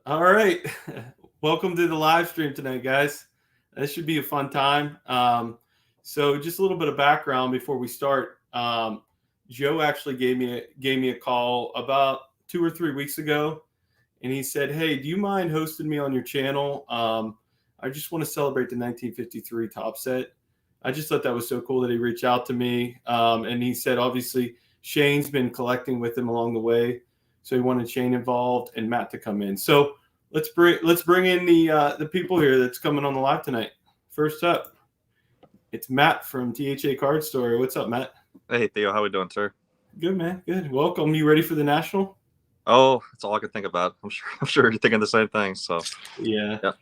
All right. Welcome to the live stream tonight, guys. This should be a fun time. So just a little bit of background before we start. Joe actually gave me a call about 2 or 3 weeks ago, and he said, "Hey, do you mind hosting me on your channel? I just want to celebrate the 1953 Top Set." I just thought that was so cool that he reached out to me, and he said, obviously, Shane's been collecting with him along the way, so he wanted Shane involved and Matt to come in. So let's bring in the people here that's coming on the live tonight. First up, it's Matt from THA Card Store. What's up, Matt? Hey Theo, how we doing, sir? Good, man. Good. Welcome. You ready for the national? Oh, that's all I could think about. I'm sure you're thinking the same thing. So Yeah, yeah.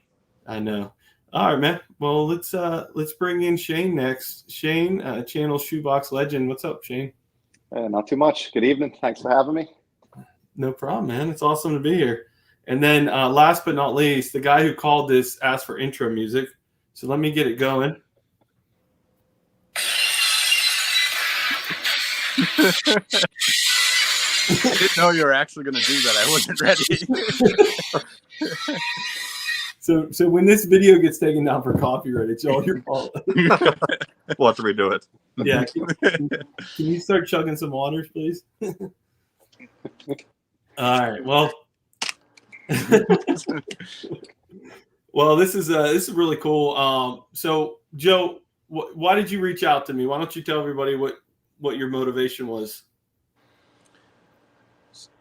I know. All right, man. Well, let's bring in Shane next. Shane, channel Shoebox Legend. What's up, Shane? Not too much. Good evening. Thanks for having me. No problem, man. It's awesome to be here. And then last but not least, the guy who called this asked for intro music. So let me get it going. I didn't know you were actually going to do that. I wasn't ready. So when this video gets taken down for copyright, it's all your fault. We'll have to redo it. Yeah. Can you start chugging some waters, please? All right. Well, well, this is really cool. So Joe, why did you reach out to me? Why don't you tell everybody what your motivation was?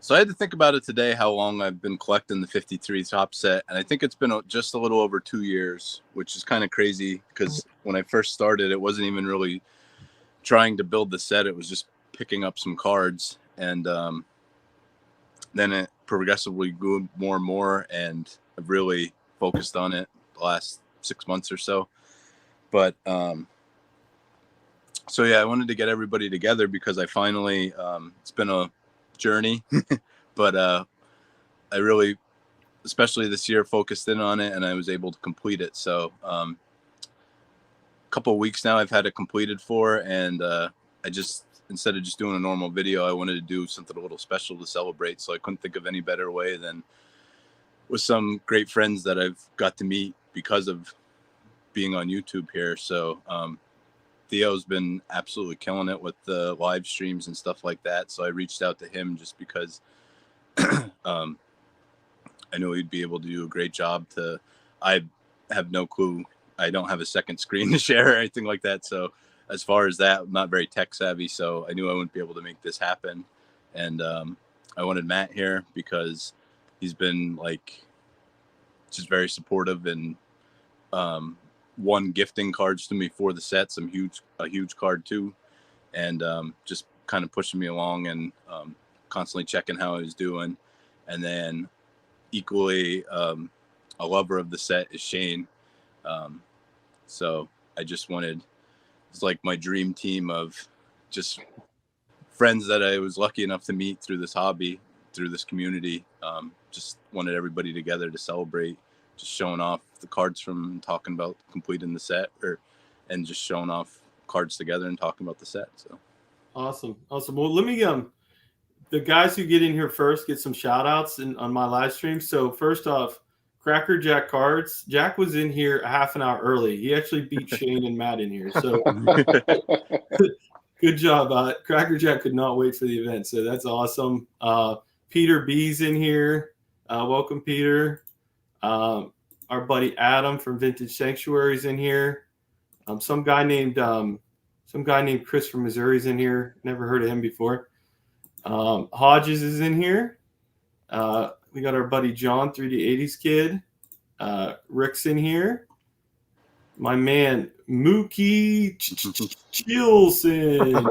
So I had to think about it today, how long I've been collecting the 53 Top Set. And I think it's been just a little over 2 years, which is kind of crazy because when I first started, it wasn't even really trying to build the set. It was just picking up some cards. And then it progressively grew more and more. And I've really focused on it the last 6 months or so. But so, yeah, I wanted to get everybody together because I finally, it's been a journey, but I really, especially this year, focused in on it and I was able to complete it. So a couple of weeks now I've had it completed for, and I just, instead of just doing a normal video, I wanted to do something a little special to celebrate. So I couldn't think of any better way than with some great friends that I've got to meet because of being on YouTube here. So Theo's been absolutely killing it with the live streams and stuff like that. So I reached out to him just because I knew he'd be able to do a great job. I have no clue. I don't have a second screen to share or anything like that. So as far as that, I'm not very tech savvy. So I knew I wouldn't be able to make this happen. And I wanted Matt here because he's been like just very supportive and one gifting cards to me for the set, a huge card too, and just kind of pushing me along and constantly checking how I was doing. And then equally a lover of the set is Shane. So I just wanted, it's like my dream team of just friends that I was lucky enough to meet through this hobby, through this community. Just wanted everybody together to celebrate, just showing off the cards from talking about completing the set, and just showing off cards together and talking about the set. So Awesome. Well, let me the guys who get in here first get some shout outs on my live stream. So first off, Cracker Jack Cards. Jack was in here a half an hour early. He actually beat Shane and Matt in here. So good job. Cracker Jack could not wait for the event. So that's awesome. Peter B's in here. Welcome, Peter. Our buddy Adam from Vintage Sanctuary's in here. Some guy named Chris from Missouri's in here. Never heard of him before. Hodges is in here. We got our buddy John, 3D80s kid. Rick's in here. My man Mookie Chilson.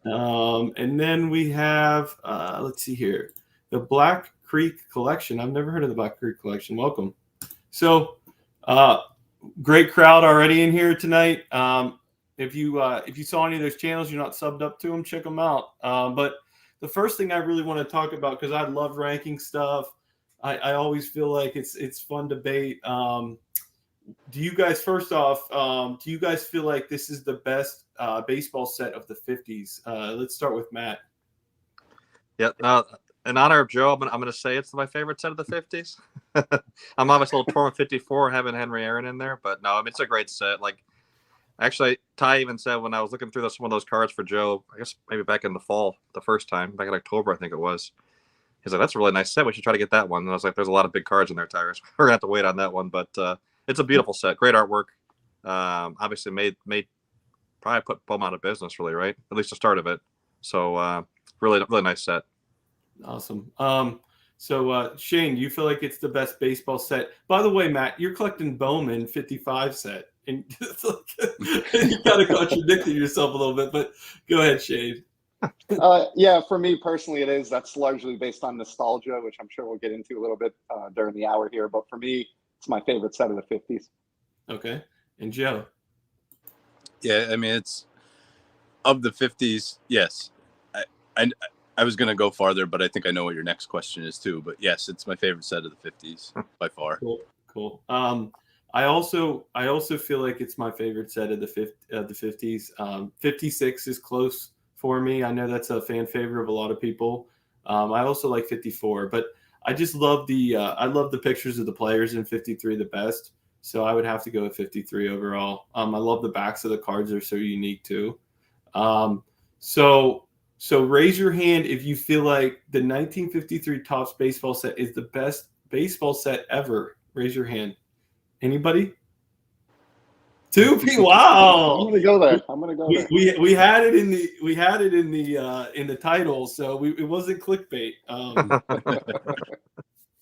And then we have, let's see here, the Black Creek Collection. I've never heard of the Black Creek Collection. Welcome. So, great crowd already in here tonight. If you saw any of those channels, you're not subbed up to them, check them out. But the first thing I really want to talk about, because I love ranking stuff, I always feel like it's fun debate. Do you guys, first off, do you guys feel like this is the best baseball set of the 50s? Let's start with Matt. Yeah, in honor of Joe, I'm gonna say it's my favorite set of the 50s. I'm obviously a little torn with 54 having Henry Aaron in there, but no, I mean it's a great set. Like actually, Ty even said when I was looking through some of those cards for Joe, I guess maybe back in the fall, the first time, back in October, I think it was. He's like, that's a really nice set. We should try to get that one. And I was like, there's a lot of big cards in there, Tyrus. We're gonna have to wait on that one, but it's a beautiful set, great artwork. Obviously made probably put Bowman out of business, really, right? At least the start of it. So really nice set. Awesome. So Shane, you feel like it's the best baseball set? By the way, Matt, you're collecting Bowman 55 set, and you kind of contradicted yourself a little bit. But go ahead, Shane. Yeah, for me personally, it is. That's largely based on nostalgia, which I'm sure we'll get into a little bit during the hour here. But for me, it's my favorite set of the 50s. Okay. And Joe? Yeah, I mean, it's of the 50s. Yes, I was going to go farther, but I think I know what your next question is too. But yes, it's my favorite set of the 50s by far. Cool. I also feel like it's my favorite set of the 50s. 56 is close for me. I know that's a fan favorite of a lot of people. I also like 54, but I just love the pictures of the players in 53 the best. So I would have to go with 53 overall. I love the backs of the cards; they're so unique too. So raise your hand if you feel like the 1953 Topps baseball set is the best baseball set ever. Raise your hand. Anybody? 2 people. Wow. I'm gonna go there. there. We had it in the title, so it wasn't clickbait. A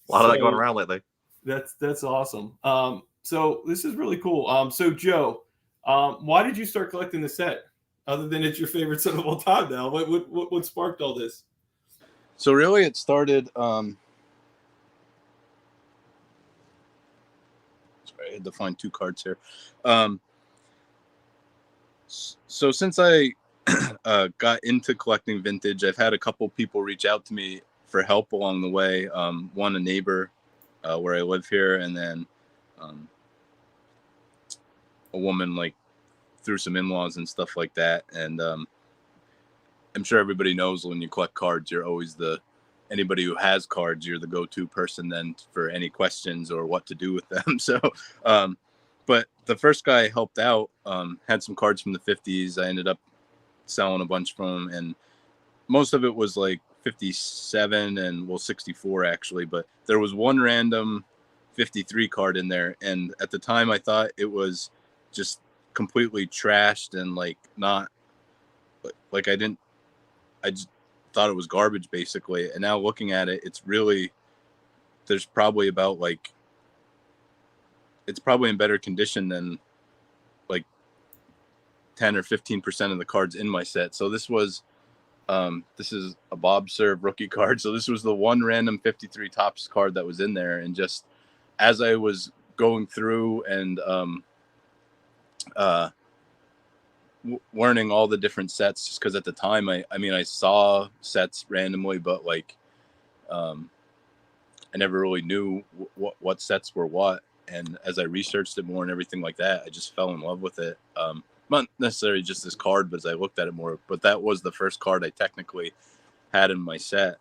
lot of that going around lately. That's awesome. So this is really cool. So Joe, why did you start collecting the set? Other than it's your favorite set of all time now, what sparked all this? So really, it started. Sorry, I had to find 2 cards here. So since I got into collecting vintage, I've had a couple people reach out to me for help along the way. One, a neighbor where I live here, and then a woman like through some in-laws and stuff like that. And I'm sure everybody knows when you collect cards, you're always anybody who has cards, you're the go-to person then for any questions or what to do with them. So, but the first guy helped out, had some cards from the 50s. I ended up selling a bunch from him, and most of it was like 57 and 64 actually, but there was one random 53 card in there. And at the time I thought it was just completely trashed and like not like I just thought it was garbage basically. And now looking at it, it's really, there's probably about like, it's probably in better condition than like 10 or 15% of the cards in my set. So this was, this is a Bob Serve rookie card. So this was the one random 53 Topps card that was in there. And just as I was going through and, learning all the different sets, just because at the time I mean I saw sets randomly, but like I never really knew what sets were what. And as I researched it more and everything like that, I just fell in love with it. Not necessarily just this card, but as I looked at it more, but that was the first card I technically had in my set.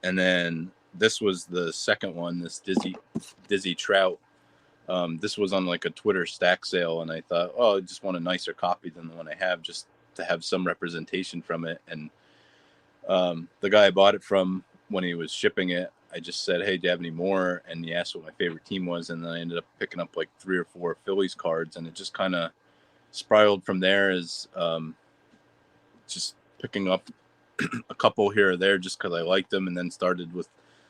And then this was the second one, this Dizzy Trout. This was on like a Twitter stack sale, and I thought, oh, I just want a nicer copy than the one I have, just to have some representation from it. And the guy I bought it from, when he was shipping it, I just said, hey, do you have any more? And he asked what my favorite team was, and then I ended up picking up like 3 or 4 Phillies cards, and it just kind of spiraled from there as just picking up a couple here or there just because I liked them, and then started with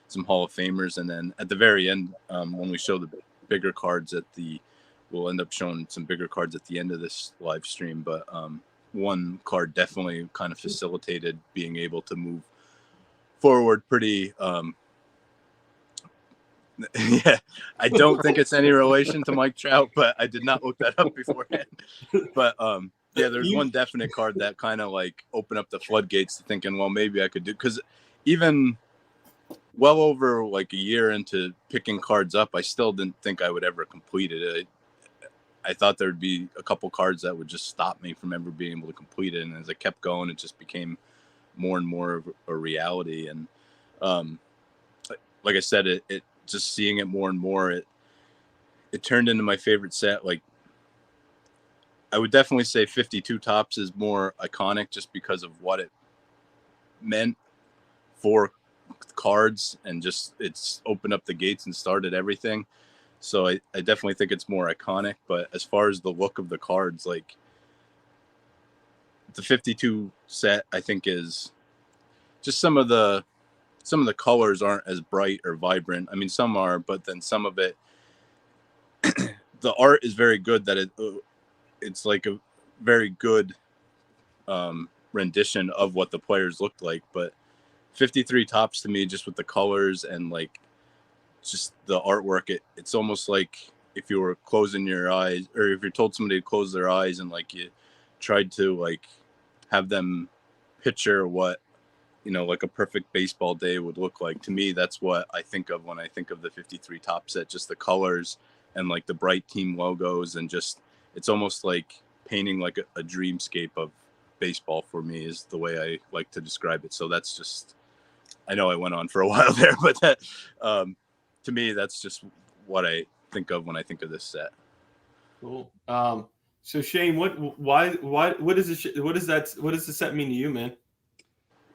some Hall of Famers. And then at the very end, when we show the bigger cards we'll end up showing some bigger cards at the end of this live stream, but one card definitely kind of facilitated being able to move forward pretty yeah, I don't think it's any relation to Mike Trout, but I did not look that up beforehand. But yeah, there's one definite card that kind of like opened up the floodgates to thinking, well, maybe I could do, because even well over like a year into picking cards up, I still didn't think I would ever complete it. I thought there'd be a couple cards that would just stop me from ever being able to complete it. And as I kept going, it just became more and more of a reality. And um, like I said, it just seeing it more and more, it turned into my favorite set. Like, I would definitely say 52 Tops is more iconic just because of what it meant for cards, and just it's opened up the gates and started everything. So I definitely think it's more iconic. But as far as the look of the cards, like the 52 set, I think is just some of the colors aren't as bright or vibrant. I mean, some are, but then some of it, the art is very good. That it's like a very good rendition of what the players looked like. But 53 Tops to me, just with the colors and like just the artwork, it's almost like if you were closing your eyes, or if you told somebody to close their eyes and like you tried to like have them picture what, you know, like a perfect baseball day would look like. To me, that's what I think of when I think of the 53 Top set, just the colors and like the bright team logos, and just it's almost like painting like a dreamscape of baseball for me is the way I like to describe it. So that's just, I know I went on for a while there, but that to me, that's just what I think of when I think of this set. Cool. So Shane, what does the set mean to you, man?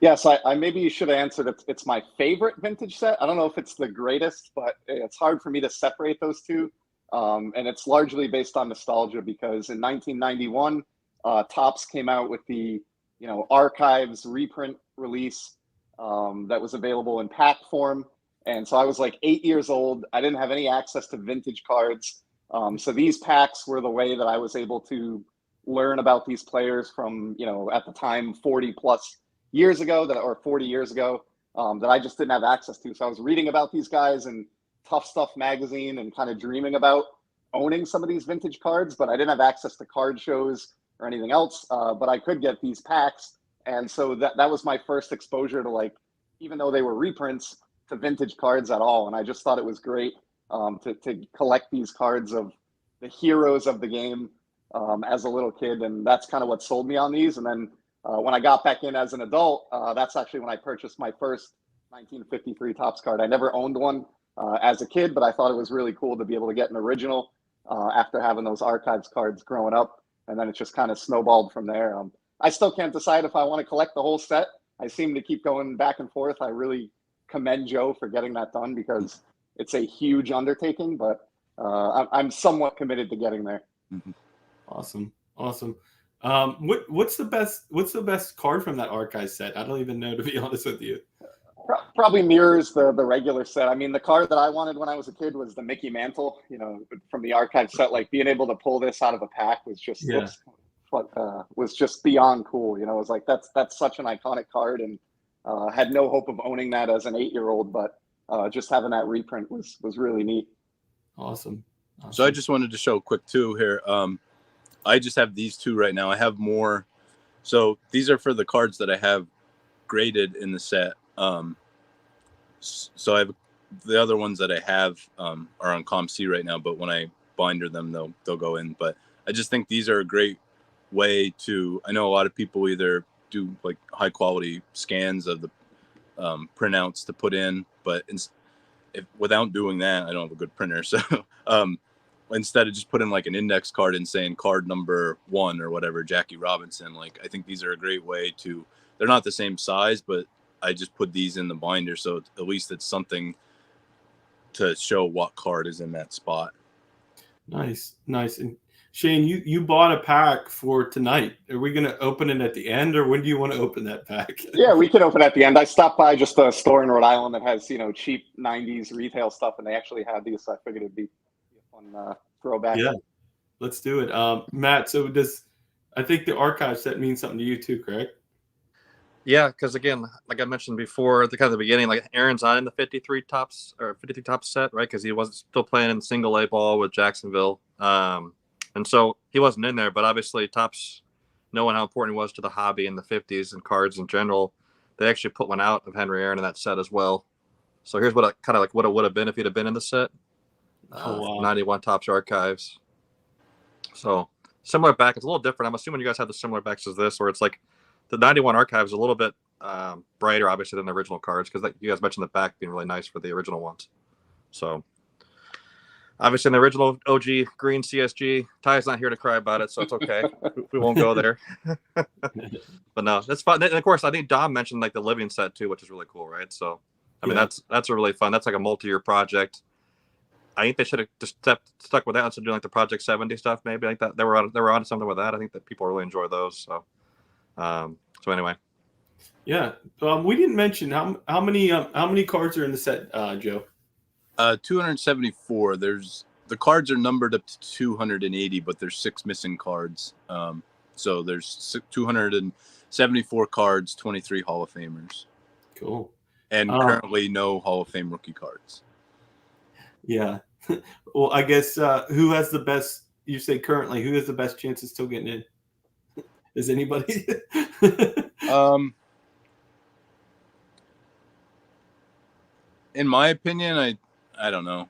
Yes, I maybe should have answered it's my favorite vintage set. I don't know if it's the greatest, but it's hard for me to separate those two. And it's largely based on nostalgia, because in 1991, Topps came out with the, you know, Archives reprint release that was available in pack form. And so I was like 8 years old. I didn't have any access to vintage cards. So these packs were the way that I was able to learn about these players from, you know, at the time, 40 plus years ago, or 40 years ago, that I just didn't have access to. So I was reading about these guys in Tough Stuff magazine and kind of dreaming about owning some of these vintage cards, but I didn't have access to card shows or anything else. But I could get these packs. And so that was my first exposure to, like, even though they were reprints, to vintage cards at all. And I just thought it was great to collect these cards of the heroes of the game as a little kid. And that's kind of what sold me on these. And then when I got back in as an adult, that's actually when I purchased my first 1953 Topps card. I never owned one as a kid, but I thought it was really cool to be able to get an original after having those Archives cards growing up. And then it just kind of snowballed from there. I still can't decide if I want to collect the whole set. I seem to keep going back and forth. I really commend Joe for getting that done, because it's a huge undertaking, but I'm somewhat committed to getting there. Awesome. What's the best card from that Archive set? I don't even know, to be honest with you. Probably mirrors the regular set. I mean, the card that I wanted when I was a kid was the Mickey Mantle, you know, from the Archive set. Like, being able to pull this out of a pack was just was just beyond cool. You know, it was like, that's such an iconic card, and had no hope of owning that as an 8-year-old, but just having that reprint was really neat. Awesome. So I just wanted to show quick too here. I just have these two right now. I have more. So these are for the cards that I have graded in the set. So I have the other ones that I have are on ComC right now, but when I binder them, they'll go in. But I just think these are a great way to, I know a lot of people either do like high quality scans of the printouts to put in, but without doing that, I don't have a good printer. So instead of just putting like an index card and saying card number 1 or whatever, Jackie Robinson, like, I think these are a great way to, they're not the same size, but I just put these in the binder. So at least it's something to show what card is in that spot. Nice. And Shane, you bought a pack for tonight. Are we going to open it at the end, or when do you want to open that pack? Yeah, we can open at the end. I stopped by just a store in Rhode Island that has, you know, cheap 90s retail stuff, and they actually had these. So I figured it'd be a fun throwback. Yeah, let's do it. Matt, so I think the Archive set means something to you too, correct? Yeah, because again, like I mentioned before, at the kind of the beginning, like Aaron's not in the 53 Tops set, right? Because he was still playing in single A ball with Jacksonville, and so he wasn't in there. But obviously, Topps, knowing how important he was to the hobby in the 50s and cards in general, they actually put one out of Henry Aaron in that set as well. So here's what kind of like what it would have been if he'd have been in the set. 91 Topps Archives. So similar back. It's a little different. I'm assuming you guys have the similar backs as this, where it's like the 91 Archives is a little bit brighter, obviously, than the original cards because like you guys mentioned the back being really nice for the original ones. So obviously, in the original OG green CSG, Ty's not here to cry about it, so it's okay. We won't go there. But no, that's fun. And of course, I think Dom mentioned like the living set too, which is really cool, right? So I mean, that's a really fun. That's like a multi-year project. I think they should have just stuck with that instead of doing like the Project 70 stuff. Maybe like that. They were on something with that. I think that people really enjoy those. So, so anyway. Yeah. We didn't mention how many cards are in the set, Joe? 274. The cards are numbered up to 280, but there's 6 missing cards. So there's 274 cards, 23 Hall of Famers. Cool. And currently no Hall of Fame rookie cards. Yeah. Well, I guess who has the best? You say currently, who has the best chance of still getting in? Is anybody? In my opinion, I don't know.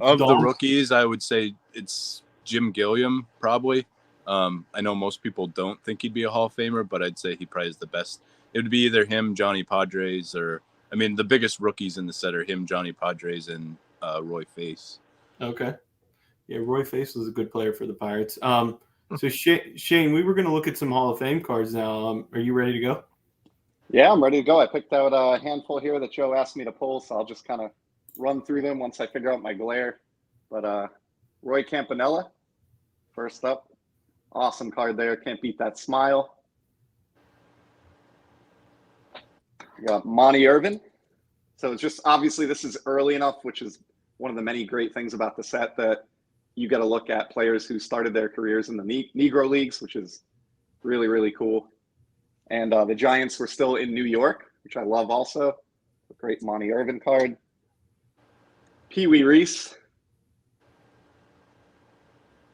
Of the rookies, I would say it's Jim Gilliam, probably. I know most people don't think he'd be a Hall of Famer, but I'd say he probably is the best. It would be either him, Johnny Padres, or I mean, the biggest rookies in the set are him, Johnny Padres, and Roy Face. Okay. Yeah, Roy Face was a good player for the Pirates. So Shane, we were going to look at some Hall of Fame cards now. Are you ready to go? Yeah, I'm ready to go. I picked out a handful here that Joe asked me to pull, so I'll just kind of run through them once I figure out my glare. But Roy Campanella, first up. Awesome card there. Can't beat that smile. We got Monty Irvin. So it's just obviously this is early enough, which is one of the many great things about the set, that you got to look at players who started their careers in the Negro Leagues, which is really, really cool. And the Giants were still in New York, which I love also. A great Monty Irvin card. Pee Wee Reese.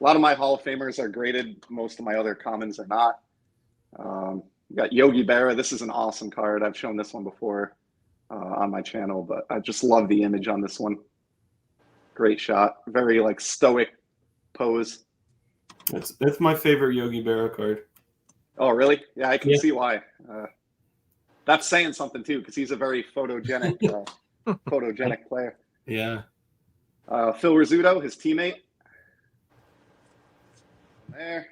A lot of my Hall of Famers are graded. Most of my other commons are not. We got Yogi Berra. This is an awesome card. I've shown this one before on my channel, but I just love the image on this one. Great shot. Very like stoic pose. That's my favorite Yogi Berra card. Oh, really? Yeah, I can see why. That's saying something too, because he's a very photogenic player. Yeah. Phil Rizzuto, his teammate. There.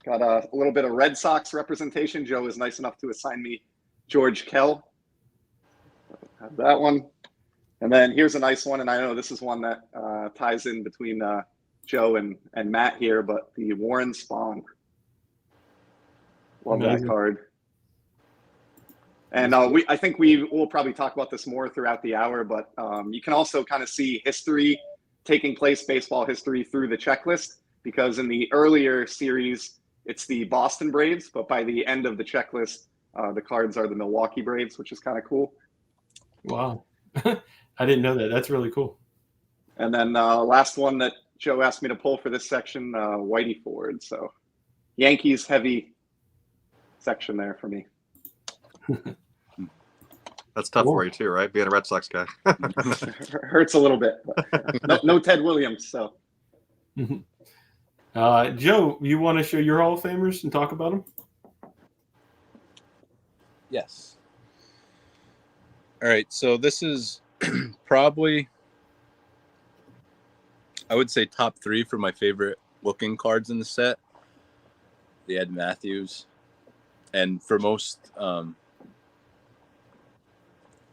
Got a little bit of Red Sox representation. Joe was nice enough to assign me George Kell. Have that one. And then here's a nice one, and I know this is one that ties in between Joe and Matt here, but the Warren Spahn. Love that card. And I think we will probably talk about this more throughout the hour, but you can also kind of see history taking place, baseball history, through the checklist, because in the earlier series, it's the Boston Braves, but by the end of the checklist, the cards are the Milwaukee Braves, which is kind of cool. Wow. I didn't know that. That's really cool. And then last one that Joe asked me to pull for this section, Whitey Ford. So Yankees heavy section there for me. That's tough for you too, right? Being a Red Sox guy. Hurts a little bit. But no Ted Williams. So, Joe, you want to show your Hall of Famers and talk about them? Yes. All right. So this is probably, I would say, top 3 for my favorite looking cards in the set. The Ed Matthews. And for most,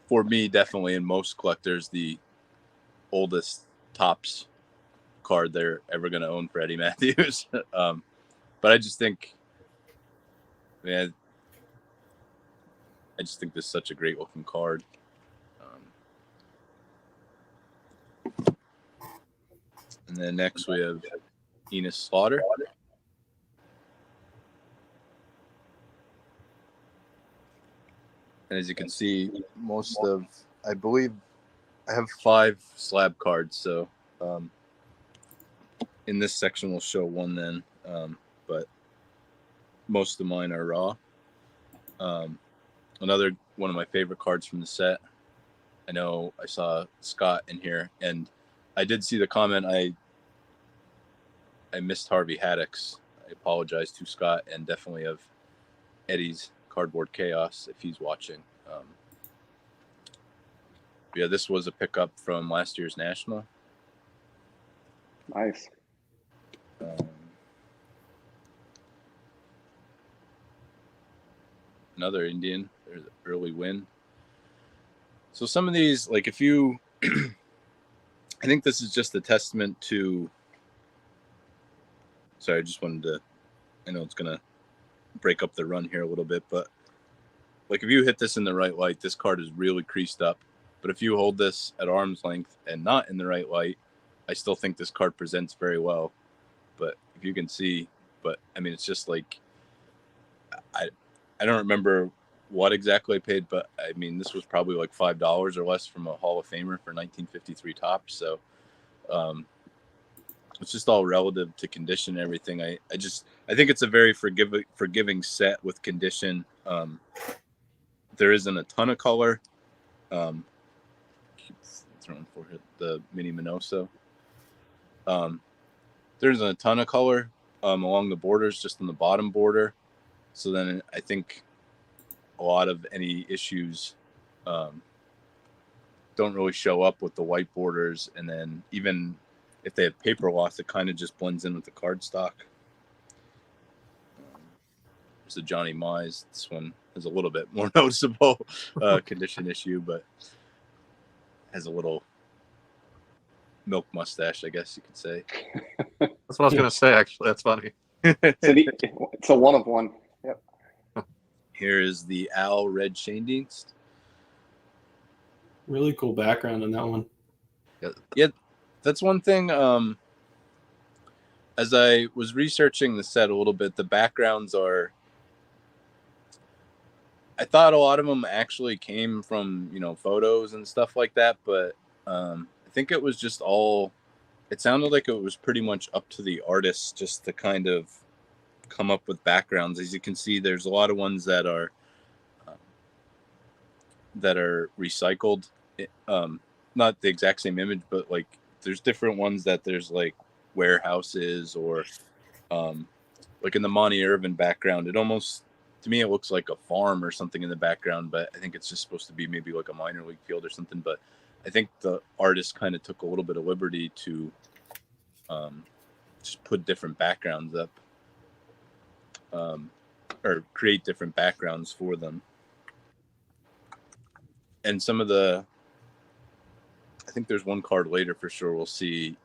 for me, definitely, and most collectors, the oldest Topps card they're ever going to own for Eddie Matthews. But I just think, man, I just think this is such a great looking card. And then next we have Enos Slaughter. And as you can see, I believe I have 5 slab cards. So in this section, we'll show one then. But most of mine are raw. Another one of my favorite cards from the set. I know I saw Scott in here, and I did see the comment. I missed Harvey Haddock's. I apologize to Scott and definitely of Eddie's Cardboard Chaos if he's watching. Yeah, this was a pickup from last year's National. Nice. Another Indian. There's an early win. So some of these, like if you, I think this is just a testament to, sorry, I just wanted to, I know it's going to break up the run here a little bit, but like if you hit this in the right light, this card is really creased up. But if you hold this at arm's length and not in the right light, I still think this card presents very well. But if you can see, but I mean, it's just like, I don't remember what exactly I paid, but I mean, this was probably like $5 or less from a Hall of Famer for 1953 Topps. So it's just all relative to condition and everything. I think it's a very forgiving set with condition. There isn't a ton of color. Keep throwing for the Mini Minoso. There isn't a ton of color along the borders, just on the bottom border. So then I think a lot of any issues don't really show up with the white borders. And then even if they have paper loss, it kind of just blends in with the cardstock. There's a Johnny Mize. This one has a little bit more noticeable condition issue, but has a little milk mustache, I guess you could say. That's what I was going to say, actually. That's funny. It's a one of one. Yep. Here is the Al Red Shanedeans. Really cool background on that one. Yeah, that's one thing. As I was researching the set a little bit, the backgrounds are, I thought a lot of them actually came from, photos and stuff like that, but I think it was just it sounded like it was pretty much up to the artists just to kind of come up with backgrounds. As you can see, there's a lot of ones that are recycled, not the exact same image, but like there's different ones that there's like warehouses or like in the Monty Irvin background, it almost, to me, it looks like a farm or something in the background, but I think it's just supposed to be maybe like a minor league field or something. But I think the artist kind of took a little bit of liberty to just put different backgrounds up or create different backgrounds for them. And some of I think there's one card later for sure we'll see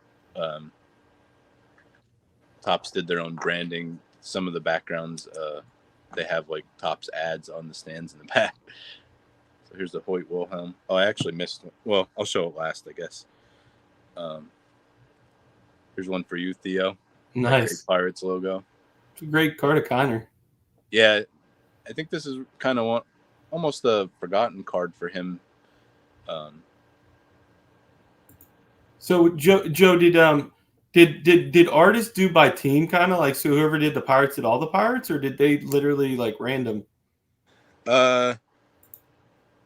Topps did their own branding. Some of the backgrounds, they have like Topps ads on the stands in the back. So here's the Hoyt Wilhelm. Oh, I actually missed one. Well, I'll show it last, I guess. Here's one for you, Theo. Nice. Pirates logo. It's a great card of Connor. Yeah, I think this is kind of almost a forgotten card for him. So Joe, did artists do by team kind of like, so whoever did the Pirates did all the Pirates, or did they literally like random?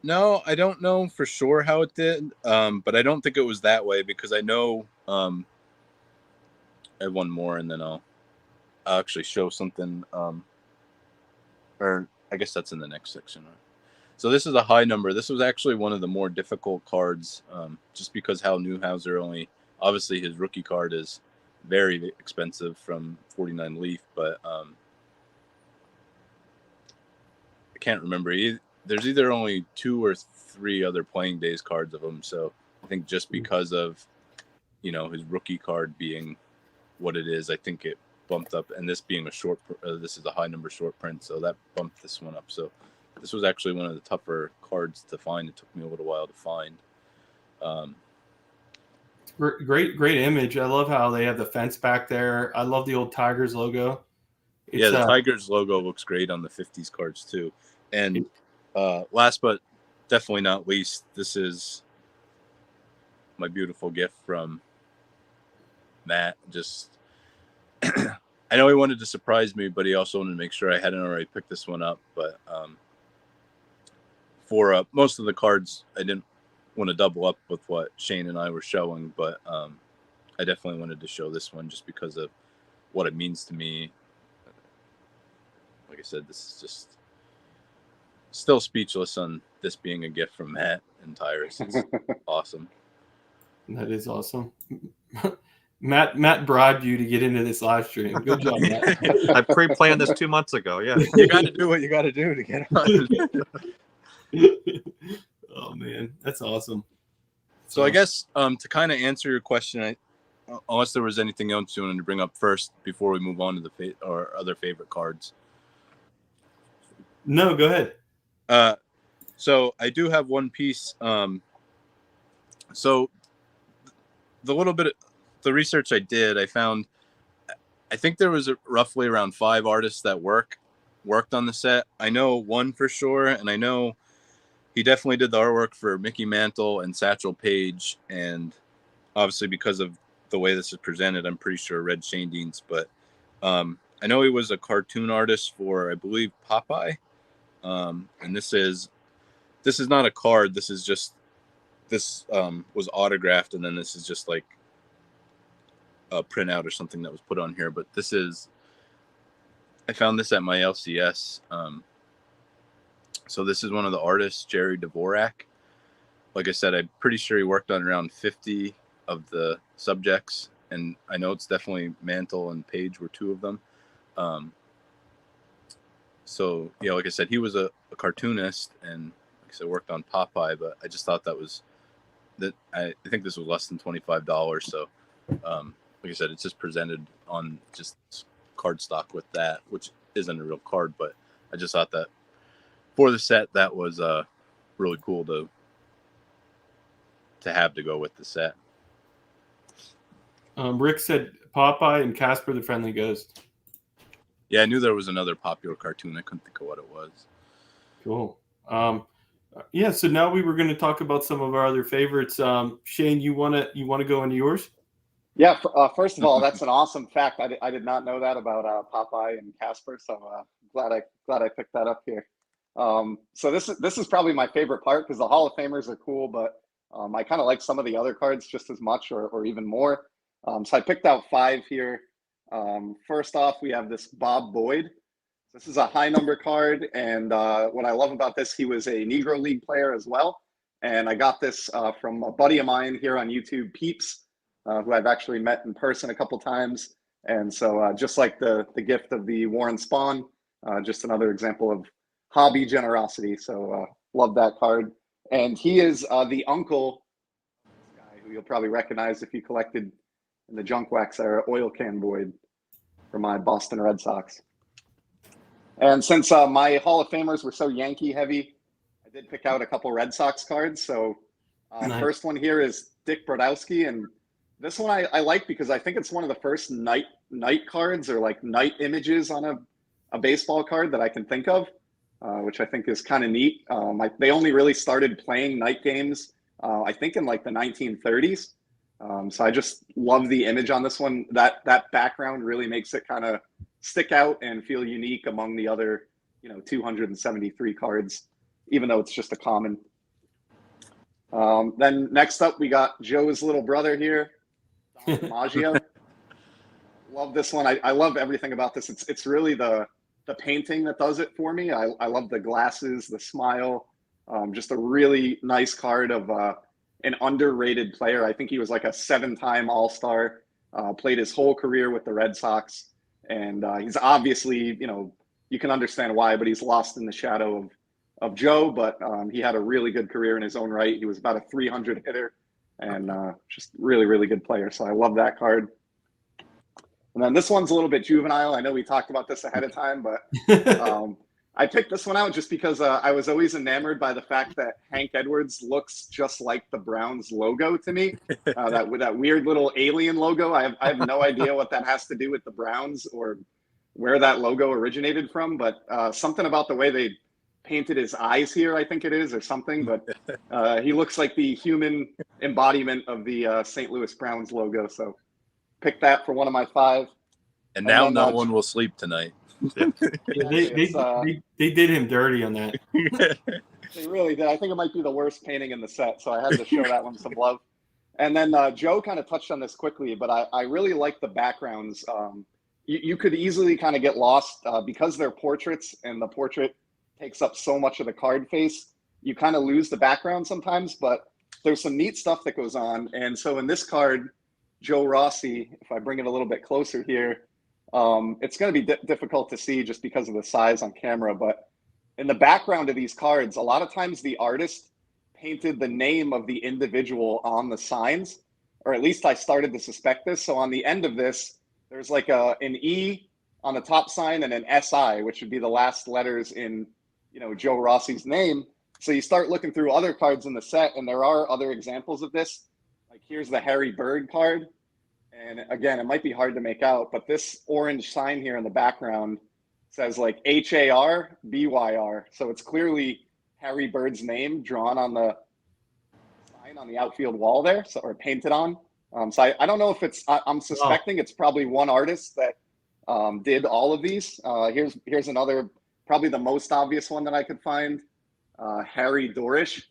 No, I don't know for sure how it did, but I don't think it was that way because I know I have one more and then I'll actually show something, or I guess that's in the next section. So this is a high number. This was actually one of the more difficult cards, just because Hal Newhouser obviously his rookie card is very expensive from 49 Leaf, but I can't remember. There's either only 2 or 3 other playing days cards of him. So I think just because of, his rookie card being what it is, I think it bumped up. And this being this is a high number short print. So that bumped this one up. So this was actually one of the tougher cards to find. It took me a little while to find. Great image. I love how they have the fence back there. I love the old Tigers logo. The Tigers logo looks great on the 50s cards too. And last but definitely not least, this is my beautiful gift from Matt. Just I know he wanted to surprise me, but he also wanted to make sure I hadn't already picked this one up. But for most of the cards, I didn't want to double up with what Shane and I were showing, but I definitely wanted to show this one just because of what it means to me. Like I said, this is just still speechless on this being a gift from Matt and Tyrus. It's awesome. That is awesome. Matt bribed you to get into this live stream. Good job, Matt. I pre-planned this 2 months ago. Yeah. You got to do what you got to do to get on. Oh man, that's awesome. So I guess to kind of answer your question, unless there was anything else you wanted to bring up first before we move on to our other favorite cards. No, go ahead. So I do have one piece. So the little bit of the research I did, I found, I think there was roughly around 5 artists that worked on the set. I know one for sure, and I know he definitely did the artwork for Mickey Mantle and Satchel Paige, and obviously because of the way this is presented, I'm pretty sure Red Shandines. But I know he was a cartoon artist for, I believe, Popeye. And this is not a card. This was autographed, and then this is just like a printout or something that was put on here. But I found this at my LCS. So this is one of the artists, Jerry Dvorak. Like I said, I'm pretty sure he worked on around 50 of the subjects, and I know it's definitely Mantle and Page were 2 of them. So, like I said, he was a cartoonist, and like I said, worked on Popeye, but I just thought I think this was less than $25. So, like I said, it's just presented on just cardstock with that, which isn't a real card, but I just thought that for the set, that was really cool to have to go with the set. Rick said Popeye and Casper the Friendly Ghost. Yeah, I knew there was another popular cartoon. I couldn't think of what it was. Cool. Yeah, so now we were going to talk about some of our other favorites. Shane, you want to go into yours? Yeah. First of all, that's an awesome fact. I did not know that about Popeye and Casper. So glad I picked that up here. So this is probably my favorite part because the Hall of Famers are cool, but I kind of like some of the other cards just as much or even more. So I picked out 5 here. First off, we have this Bob Boyd. This is a high number card, and what I love about this, he was a Negro League player as well. And I got this from a buddy of mine here on YouTube, Peeps, who I've actually met in person a couple times. And so just like the gift of the Warren Spawn, just another example of hobby generosity. So love that card. And he is the uncle, this guy who you'll probably recognize if you collected in the junk wax era, Oil Can Boyd for my Boston Red Sox. And since my Hall of Famers were so Yankee heavy, I did pick out a couple Red Sox cards. So Nice. First one here is Dick Brodowski. And this one I like because I think it's one of the first night cards or like night images on a baseball card that I can think of, which I think is kind of neat. They only really started playing night games, I think in like the 1930s. So I just love the image on this one. That background really makes it kind of stick out and feel unique among the other, 273 cards, even though it's just a common. Then next up, we got Joe's little brother here, Maggio. Love this one. I love everything about this. It's really the painting that does it for me. I love the glasses, the smile, just a really nice card of an underrated player. I think he was like a 7-time All-Star, played his whole career with the Red Sox. And he's obviously, you can understand why, but he's lost in the shadow of Joe. But he had a really good career in his own right. He was about a 300 hitter and just really, really good player. So I love that card. And then this one's a little bit juvenile. I know we talked about this ahead of time, but I picked this one out just because I was always enamored by the fact that Hank Edwards looks just like the Browns logo to me. That weird little alien logo. I have no idea what that has to do with the Browns or where that logo originated from, but something about the way they painted his eyes here, I think it is, or something. But he looks like the human embodiment of the St. Louis Browns logo. So pick that for one of my 5. And now no one will sleep tonight. Yeah, they did him dirty on that. They really did. I think it might be the worst painting in the set, so I had to show that one some love. And then Joe kind of touched on this quickly, but I really like the backgrounds. You could easily kind of get lost because they're portraits, and the portrait takes up so much of the card face, you kind of lose the background sometimes, but there's some neat stuff that goes on. And so in this card, Joe Rossi, if I bring it a little bit closer here, it's going to be difficult to see just because of the size on camera, but in the background of these cards, a lot of times the artist painted the name of the individual on the signs, or at least I started to suspect this. So on the end of this, there's like an E on the top sign and an SI, which would be the last letters in, Joe Rossi's name. So you start looking through other cards in the set, and there are other examples of this. Like here's the Harry Bird card. And again, it might be hard to make out, but this orange sign here in the background says like HARBYR. So it's clearly Harry Bird's name drawn on the sign on the outfield wall there, or painted on. So I don't know if I'm suspecting it's probably one artist that did all of these. Here's another, probably the most obvious one that I could find, Harry Dorish.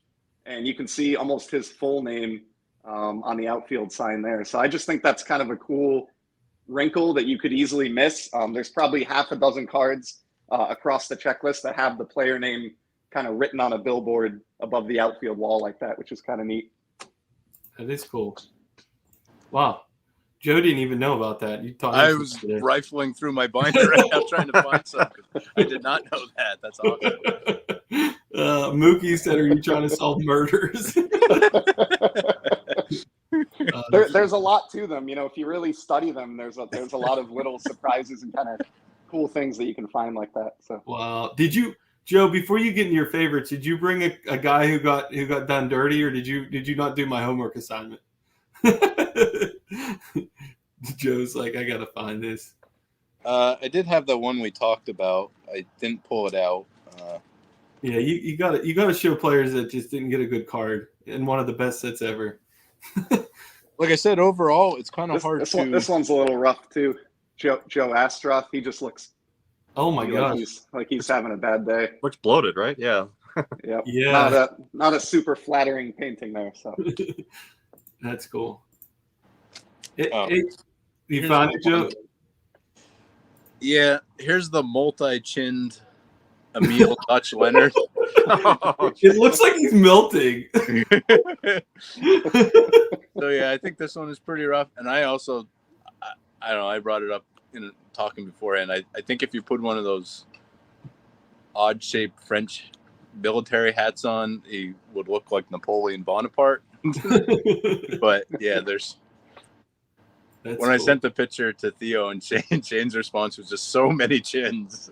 And you can see almost his full name on the outfield sign there. So I just think that's kind of a cool wrinkle that you could easily miss. There's probably half a dozen cards across the checklist that have the player name kind of written on a billboard above the outfield wall like that, which is kind of neat. That is cool. Wow. Joe didn't even know about that. You taught I was rifling through my binder right now trying to find something. I did not know that. That's awesome. Mookie said, "Are you trying to solve murders?" There's a lot to them. If you really study them, there's a lot of little surprises and kind of cool things that you can find like that. So wow. Did you, Joe, before you get in your favorites, did you bring a guy who got done dirty, or did you not do my homework assignment? Joe's like, I gotta find this. I did have the one we talked about. I didn't pull it out. Yeah, you gotta show players that just didn't get a good card in one of the best sets ever. Like I said, overall, it's kind of hard to. This one's a little rough too. Joe Astroth, he just looks. Oh my god! Like he's having a bad day. Looks bloated, right? Yeah. Yep. Yeah. Not a super flattering painting there. So. That's cool. You found it, Joe? Yeah, here's the multi-chinned Emil Dutch Leonard. It looks like he's melting. So yeah, I think this one is pretty rough. And I also, I don't know, I brought it up in talking beforehand. I think if you put one of those odd-shaped French military hats on, he would look like Napoleon Bonaparte. But yeah, That's when cool. I sent the picture to Theo and Shane's response was just so many chins.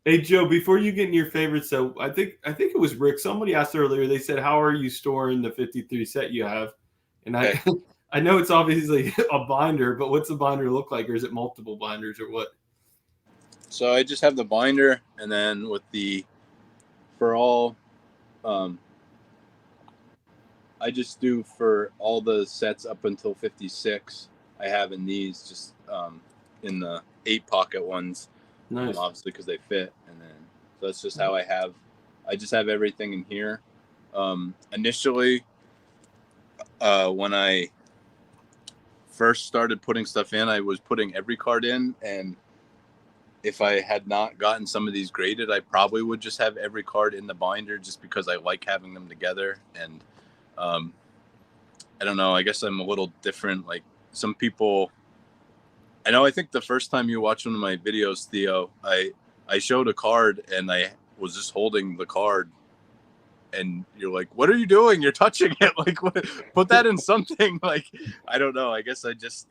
Hey Joe, before you get in your favorites, so I think it was Rick. Somebody asked earlier. They said, "How are you storing the 53 set you have?" And I know it's obviously a binder, but what's the binder look like, or is it multiple binders, or what? So I just have the binder, and then for all. I just do for all the sets up until 56. I have in these just in the 8-pocket ones, nice. Obviously because they fit, and then so that's just how I just have everything in here. Initially, when I first started putting stuff in, I was putting every card in, and if I had not gotten some of these graded, I probably would just have every card in the binder just because I like having them together. And I don't know, I guess I'm a little different. Like some people, I think the first time you watched one of my videos, Theo, I showed a card and I was just holding the card and you're like, what are you doing? You're touching it. Like, what? Put that in something. Like, I don't know. I guess I guess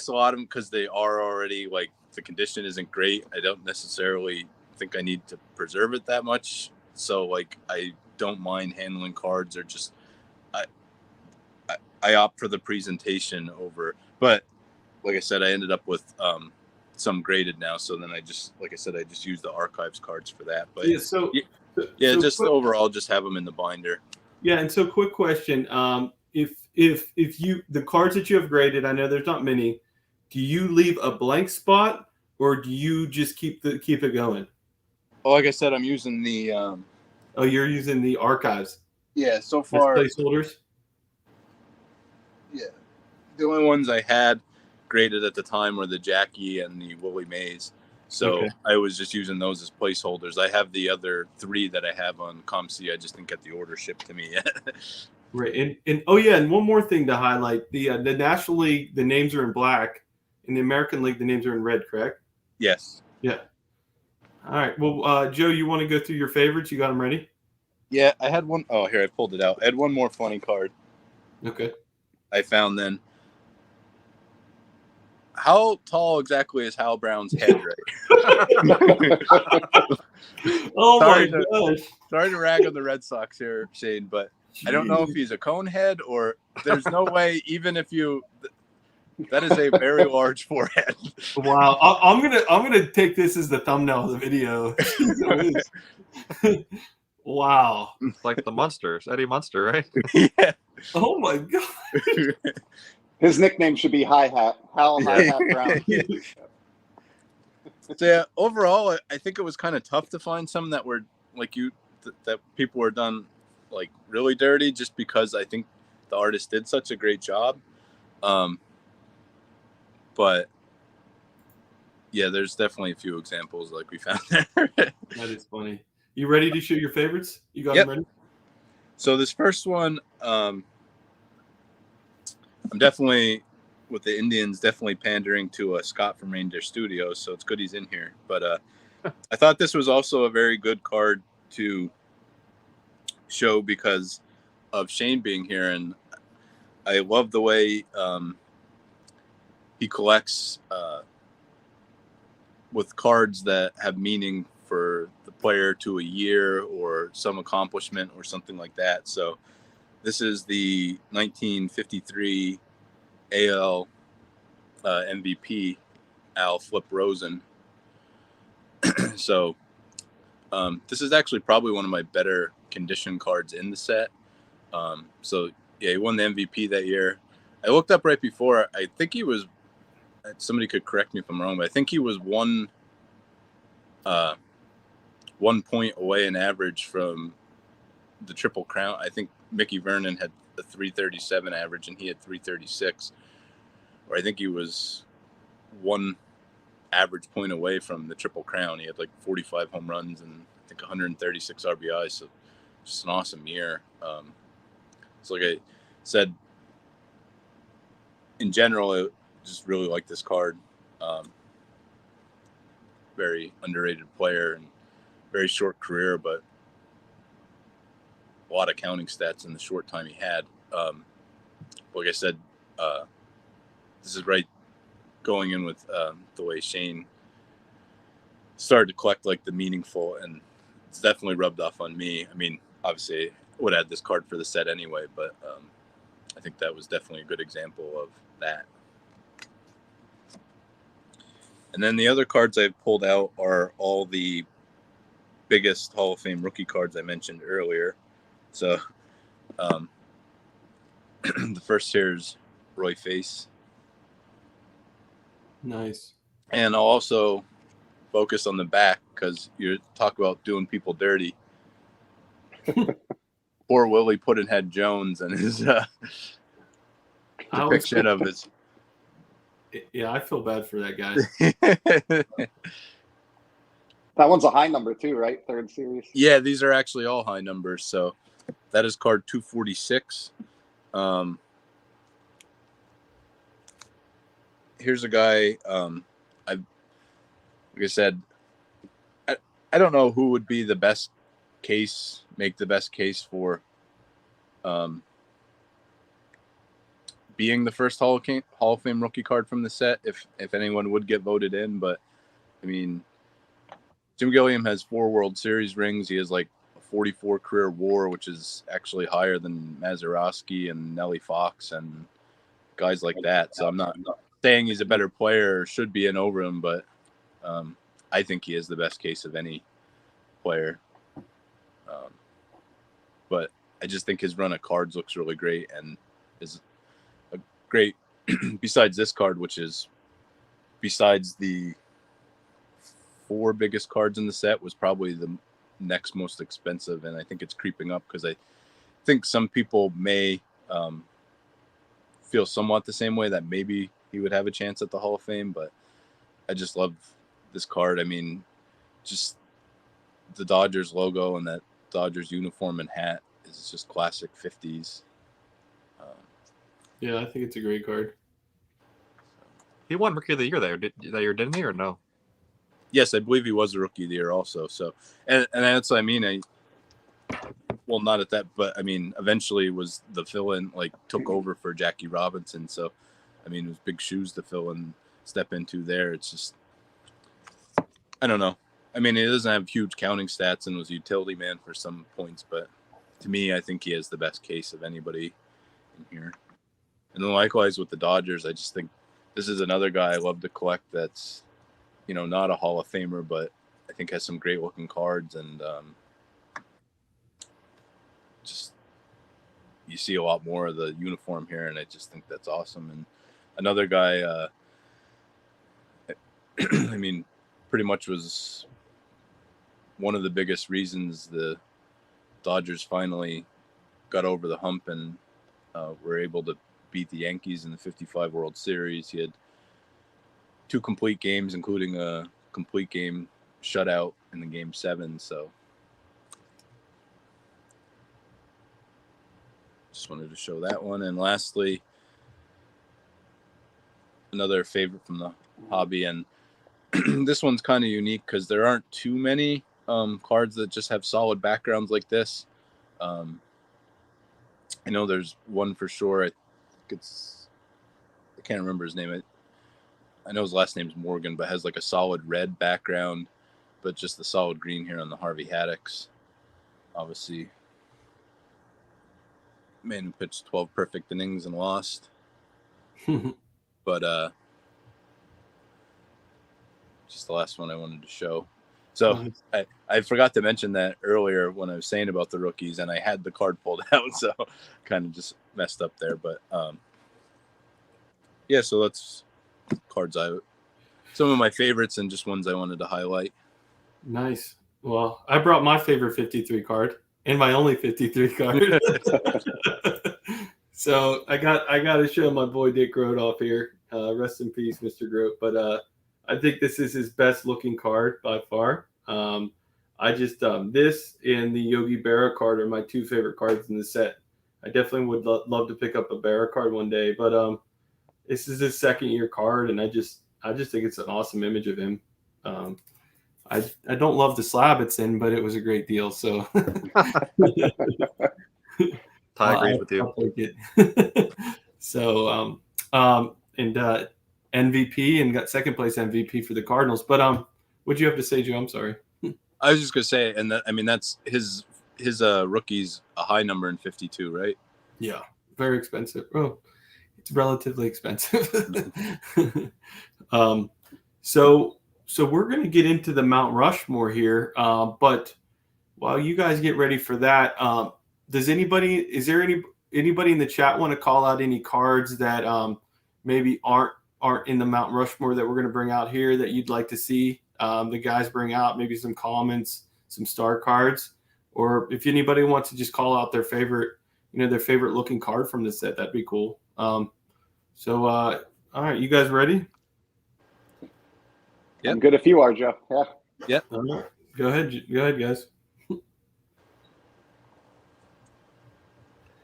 a lot of them, because they are already like the condition isn't great. I don't necessarily think I need to preserve it that much. So like I don't mind handling cards, or just I opt for the presentation over. But like I said, I ended up with some graded now. So then I just use the archives cards for that. But yeah, so just quick, overall, just have them in the binder. Yeah, and so quick question: if you the cards that you have graded, I know there's not many. Do you leave a blank spot, or do you just keep it going? Oh, like I said, I'm using the. Oh, you're using the archives. Yeah, so far as placeholders. Yeah, the only ones I had graded at the time were the Jackie and the Willie Mays. So Okay. I was just using those as placeholders. I have the other 3 that I have on ComC. I just didn't get the order shipped to me yet. Right. And oh yeah, and one more thing to highlight: the National League, the names are in black. In the American League, the names are in red. Correct? Yes. Yeah. All right. Well, Joe, you want to go through your favorites? You got them ready? Yeah, I had one. Oh, here, I pulled it out. I had one more funny card Okay. I found then. How tall exactly is Hal Brown's head, right? Oh Sorry my gosh. Sorry to rag on the Red Sox here, Shane, but I don't know if he's a cone head or there's no way, even if you that is a very large forehead. Wow. I'm gonna take this as the thumbnail of the video. Wow. It's like the Munsters, Eddie Munster, right? Yeah. Oh my god. His nickname should be Hi Hat. Hal Hi Hat Brown. Yeah. So yeah, overall, I think it was kind of tough to find some that were like that people were done like really dirty, just because I think the artist did such a great job. But yeah, there's definitely a few examples like we found there. That is funny. You ready to show your favorites? You got Yep. them ready? So this first one, I'm definitely with the Indians, definitely pandering to Scott from Reindeer Studios. So it's good he's in here. But I thought this was also a very good card to show because of Shane being here, and I love the way he collects with cards that have meaning for the player to a year or some accomplishment or something like that. So this is the 1953 AL MVP, Al Flip Rosen. So this is actually probably one of my better condition cards in the set. So yeah, he won the MVP that year. I looked up right before. I think he was, somebody could correct me if I'm wrong, but I think he was 1 point away in average from the Triple Crown. I think Mickey Vernon had the 337 average and he had 336. Or I think he was 1 average point away from the Triple Crown. He had like 45 home runs and I think 136 RBIs. So just an awesome year. So like I said, in general, I just really like this card. Very underrated player and very short career, but a lot of counting stats in the short time he had. Like I said, this is right going in with the way Shane started to collect like the meaningful, and it's definitely rubbed off on me. I mean, obviously, I would add this card for the set anyway, but I think that was definitely a good example of that. And then the other cards I've pulled out are all the biggest Hall of Fame rookie cards I mentioned earlier. So the first here is Roy Face. Nice. And I'll also focus on the back because you talk about doing people dirty. Poor Willie Puddinhead Jones and his depiction of his. Yeah, I feel bad for that guy. That one's a high number too, right? Third series. Yeah, these are actually all high numbers. So that is card 246. Here's a guy. Like I said, I don't know who would be the best case, make the best case for being the first Hall of Fame rookie card from the set, if anyone would get voted in. But I mean, Jim Gilliam has 4 World Series rings. He has like a 44 career WAR, which is actually higher than Mazeroski and Nellie Fox and guys like that. So I'm not saying he's a better player or should be in over him, but I think he is the best case of any player. But I just think his run of cards looks really great and is a great, besides this card, which is besides the 4 biggest cards in the set, was probably the next most expensive. And I think it's creeping up because I think some people may feel somewhat the same way, that maybe he would have a chance at the Hall of Fame, but I just love this card. I mean, just the Dodgers logo and that Dodgers uniform and hat is just classic 50s. Yeah, I think it's a great card. He won Rookie of the Year that year, didn't he, or no? Yes, I believe he was a Rookie of the Year also. So, and that's what I mean. Well, not at that, but I mean, eventually was the fill-in, like, took over for Jackie Robinson. So, I mean, it was big shoes to fill and step into there. It's just, I don't know. I mean, he doesn't have huge counting stats and was a utility man for some points, but to me, I think he has the best case of anybody in here. And then likewise with the Dodgers, I just think this is another guy I love to collect that's, you know, not a Hall of Famer, but I think has some great looking cards, and just you see a lot more of the uniform here, and I just think that's awesome. And another guy, I mean, pretty much was one of the biggest reasons the Dodgers finally got over the hump and were able to beat the Yankees in the 55 World Series. He had 2 complete games, including a complete game shutout in the Game 7. So just wanted to show that one. And lastly, another favorite from the hobby. And this one's kind of unique because there aren't too many cards that just have solid backgrounds like this. I know there's one for sure. I can't remember his name. I know his last name's Morgan, but has like a solid red background, but just the solid green here on the Harvey Haddocks. Obviously, man who pitched 12 perfect innings and lost. But just the last one I wanted to show. So I forgot to mention that earlier when I was saying about the rookies, and I had the card pulled out, so kind of just messed up there. But yeah, so that's cards some of my favorites and just ones I wanted to highlight. Nice. Well, I brought my favorite 53 card and my only 53 card. So I got to show my boy Dick Grodoff here. Rest in peace, Mr. Grote. But I think this is his best looking card by far. I just this and the Yogi Berra card are my 2 favorite cards in the set. I definitely would love to pick up a Berra card one day, but this is his 2nd year card, and I just think it's an awesome image of him. I don't love the slab it's in, but it was a great deal. So Ty agrees with you. I'll take it. So and MVP and got 2nd place MVP for the Cardinals. But what'd you have to say, Joe? I'm sorry. I was just gonna say, and I mean that's his rookies a high number in 52, right? Yeah, very expensive. Oh, it's relatively expensive. So we're going to get into the Mount Rushmore here. But while you guys get ready for that, is there anybody in the chat want to call out any cards that maybe aren't in the Mount Rushmore that we're going to bring out here that you'd like to see the guys bring out? Maybe some comments, some star cards, or if anybody wants to just call out their favorite looking card from this set, that'd be cool. All right, you guys ready? Yep. I'm good if you are, Joe. Yeah. Yep. All right. Go ahead, guys.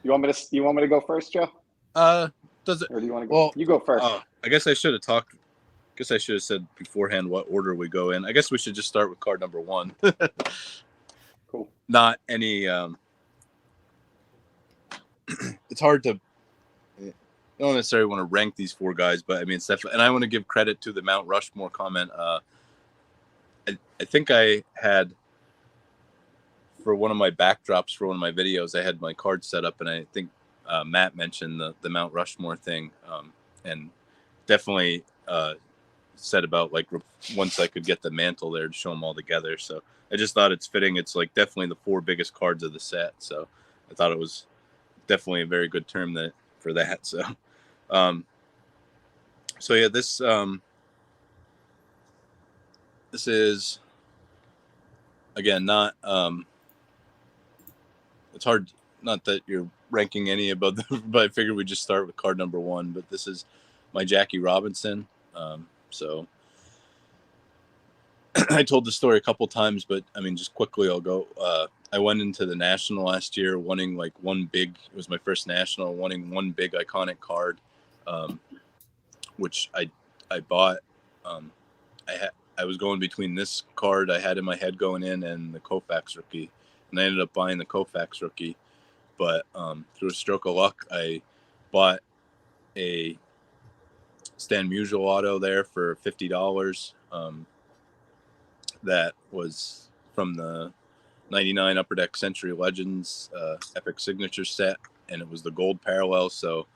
You want me to go first, Joe? Does it? Or do you want to go? Well, you go first. I guess I should have said beforehand what order we go in. I guess we should just start with card number 1. Cool. Not any. It's hard to. I don't necessarily want to rank these 4 guys, but I mean, and I want to give credit to the Mount Rushmore comment. I think I had, for one of my backdrops for one of my videos, I had my card set up, and I think Matt mentioned the Mount Rushmore thing, and definitely said about like once I could get the mantle there to show them all together. So I just thought it's fitting. It's like definitely the 4 biggest cards of the set. So I thought it was definitely a very good term for that. So yeah, this is again not it's hard, not that you're ranking any above but I figured we'd just start with card number 1. But this is my Jackie Robinson. So I told the story a couple times, but I mean, just quickly, I'll go. I went into the National last year, winning like it was my first National, winning one big iconic card, which I bought. I was going between this card I had in my head going in and the Koufax rookie, and I ended up buying the Koufax rookie. But through a stroke of luck, I bought a Stan Musial auto there for $50. That was from the 99 Upper Deck Century Legends Epic Signature set, and it was the gold parallel. So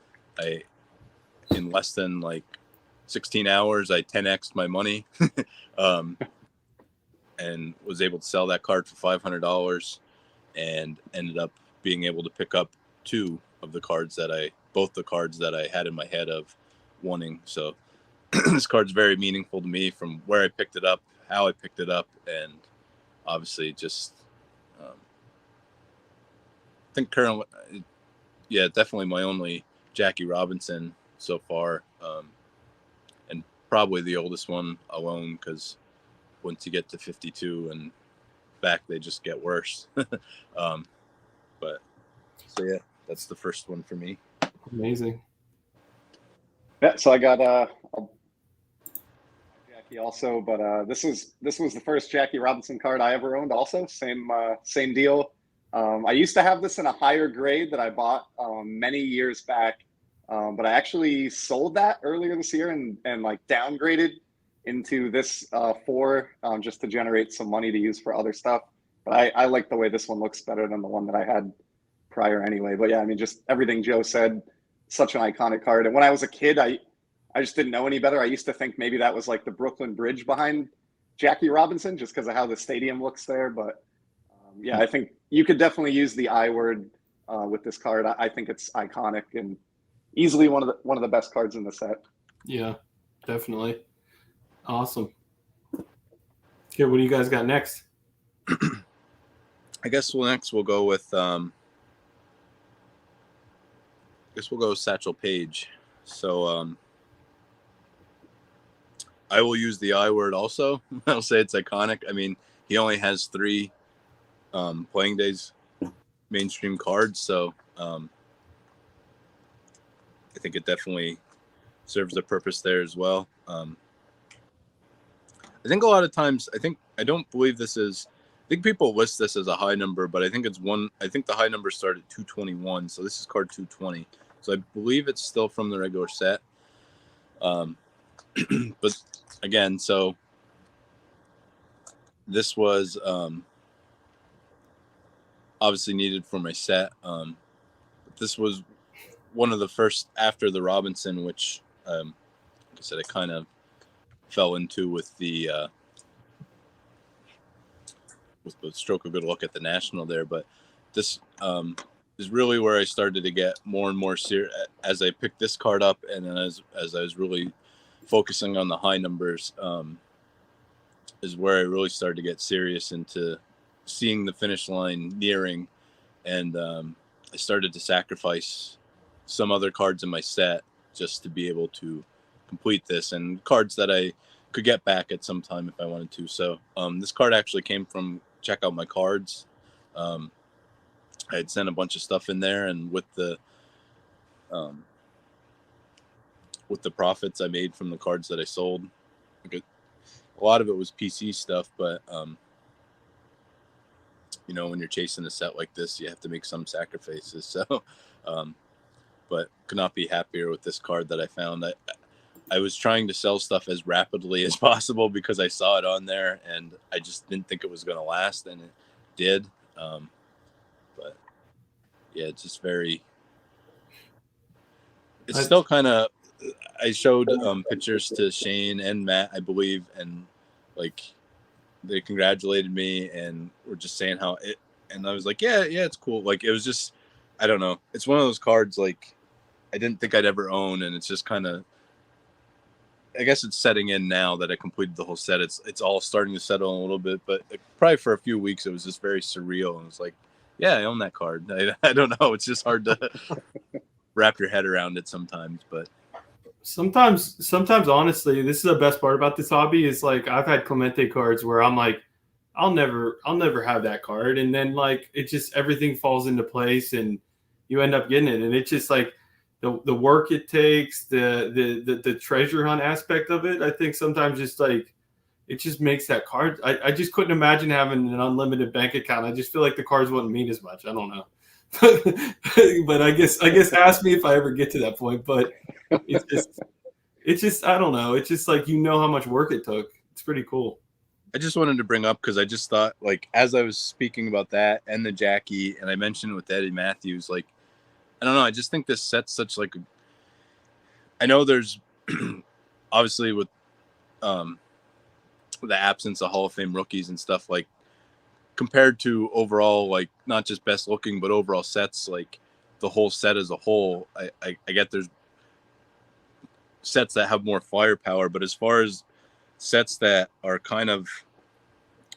in less than like 16 hours, I 10x'd my money and was able to sell that card for $500 and ended up being able to pick up both the cards that I had in my head of wanting. So this card's very meaningful to me from where I picked it up, how I picked it up, and obviously just I think currently, definitely my only Jackie Robinson so far, and probably the oldest one alone, because once you get to 52 and back, they just get worse. But so yeah, that's the first one for me. Amazing. Yeah, so I got Jackie also, but this was the first Jackie Robinson card I ever owned. Also, same deal. I used to have this in a higher grade that I bought many years back, but I actually sold that earlier this year and like downgraded into this 4 just to generate some money to use for other stuff. But I like the way this one looks better than the one that I had prior anyway. But yeah, I mean, just everything Joe said, such an iconic card. And when I was a kid, I just didn't know any better. I used to think maybe that was like the Brooklyn Bridge behind Jackie Robinson, just because of how the stadium looks there. But yeah, I think you could definitely use the I word with this card. I think it's iconic and easily one of the best cards in the set. Yeah, definitely. Awesome. Okay, what do you guys got next? I guess we'll go with Satchel Paige. So I will use the I word also. I'll say it's iconic. I mean, he only has 3 playing days mainstream cards, so I think it definitely serves a purpose there as well. I think a lot of times, I don't believe this is. I think people list this as a high number, but I think the high number started at 221, so this is card 220. So I believe it's still from the regular set. But again, so this was obviously needed for my set. This was one of the first after the Robinson, which, like I said, I kind of fell into with the stroke of good luck at the National there. But this is really where I started to get more and more serious as I picked this card up, and then as I was really focusing on the high numbers, is where I really started to get serious into seeing the finish line nearing, and I started to sacrifice some other cards in my set just to be able to complete this, and cards that I could get back at some time if I wanted to. So this card actually came from Check Out My Cards. I had sent a bunch of stuff in there, and with the profits I made from the cards that I sold, a lot of it was PC stuff, but when you're chasing a set like this, you have to make some sacrifices. So but could not be happier with this card that I found. I was trying to sell stuff as rapidly as possible because I saw it on there, and I just didn't think it was going to last, and it did. But yeah, it's just it's still kind of, I showed pictures to Shane and Matt, I believe, and like they congratulated me and were just saying how it, and I was like, yeah, it's cool. Like, it was just, I don't know. It's one of those cards like I didn't think I'd ever own, and it's just kind of, I guess it's setting in now that I completed the whole set. It's all starting to settle a little bit, but probably for a few weeks it was just very surreal, and it's like, yeah, I own that card. I don't know. It's just hard to wrap your head around it sometimes, but sometimes honestly, this is the best part about this hobby is like I've had Clemente cards where I'm like, I'll never have that card, and then like it just everything falls into place and you end up getting it, and it's just like the work it takes, the treasure hunt aspect of it. I think sometimes just like it just makes that card. I just couldn't imagine having an unlimited bank account. I just feel like the cards wouldn't mean as much. I don't know. But I guess ask me if I ever get to that point. But it's just I don't know. It's just like how much work it took. It's pretty cool. I just wanted to bring up because I just thought, like, as I was speaking about that and the Jackie, and I mentioned with Eddie Matthews, like, I don't know. I just think this set's such like. I know there's obviously with the absence of Hall of Fame rookies and stuff, like compared to overall, like not just best looking, but overall sets, like the whole set as a whole, I get there's sets that have more firepower, but as far as sets that are kind of,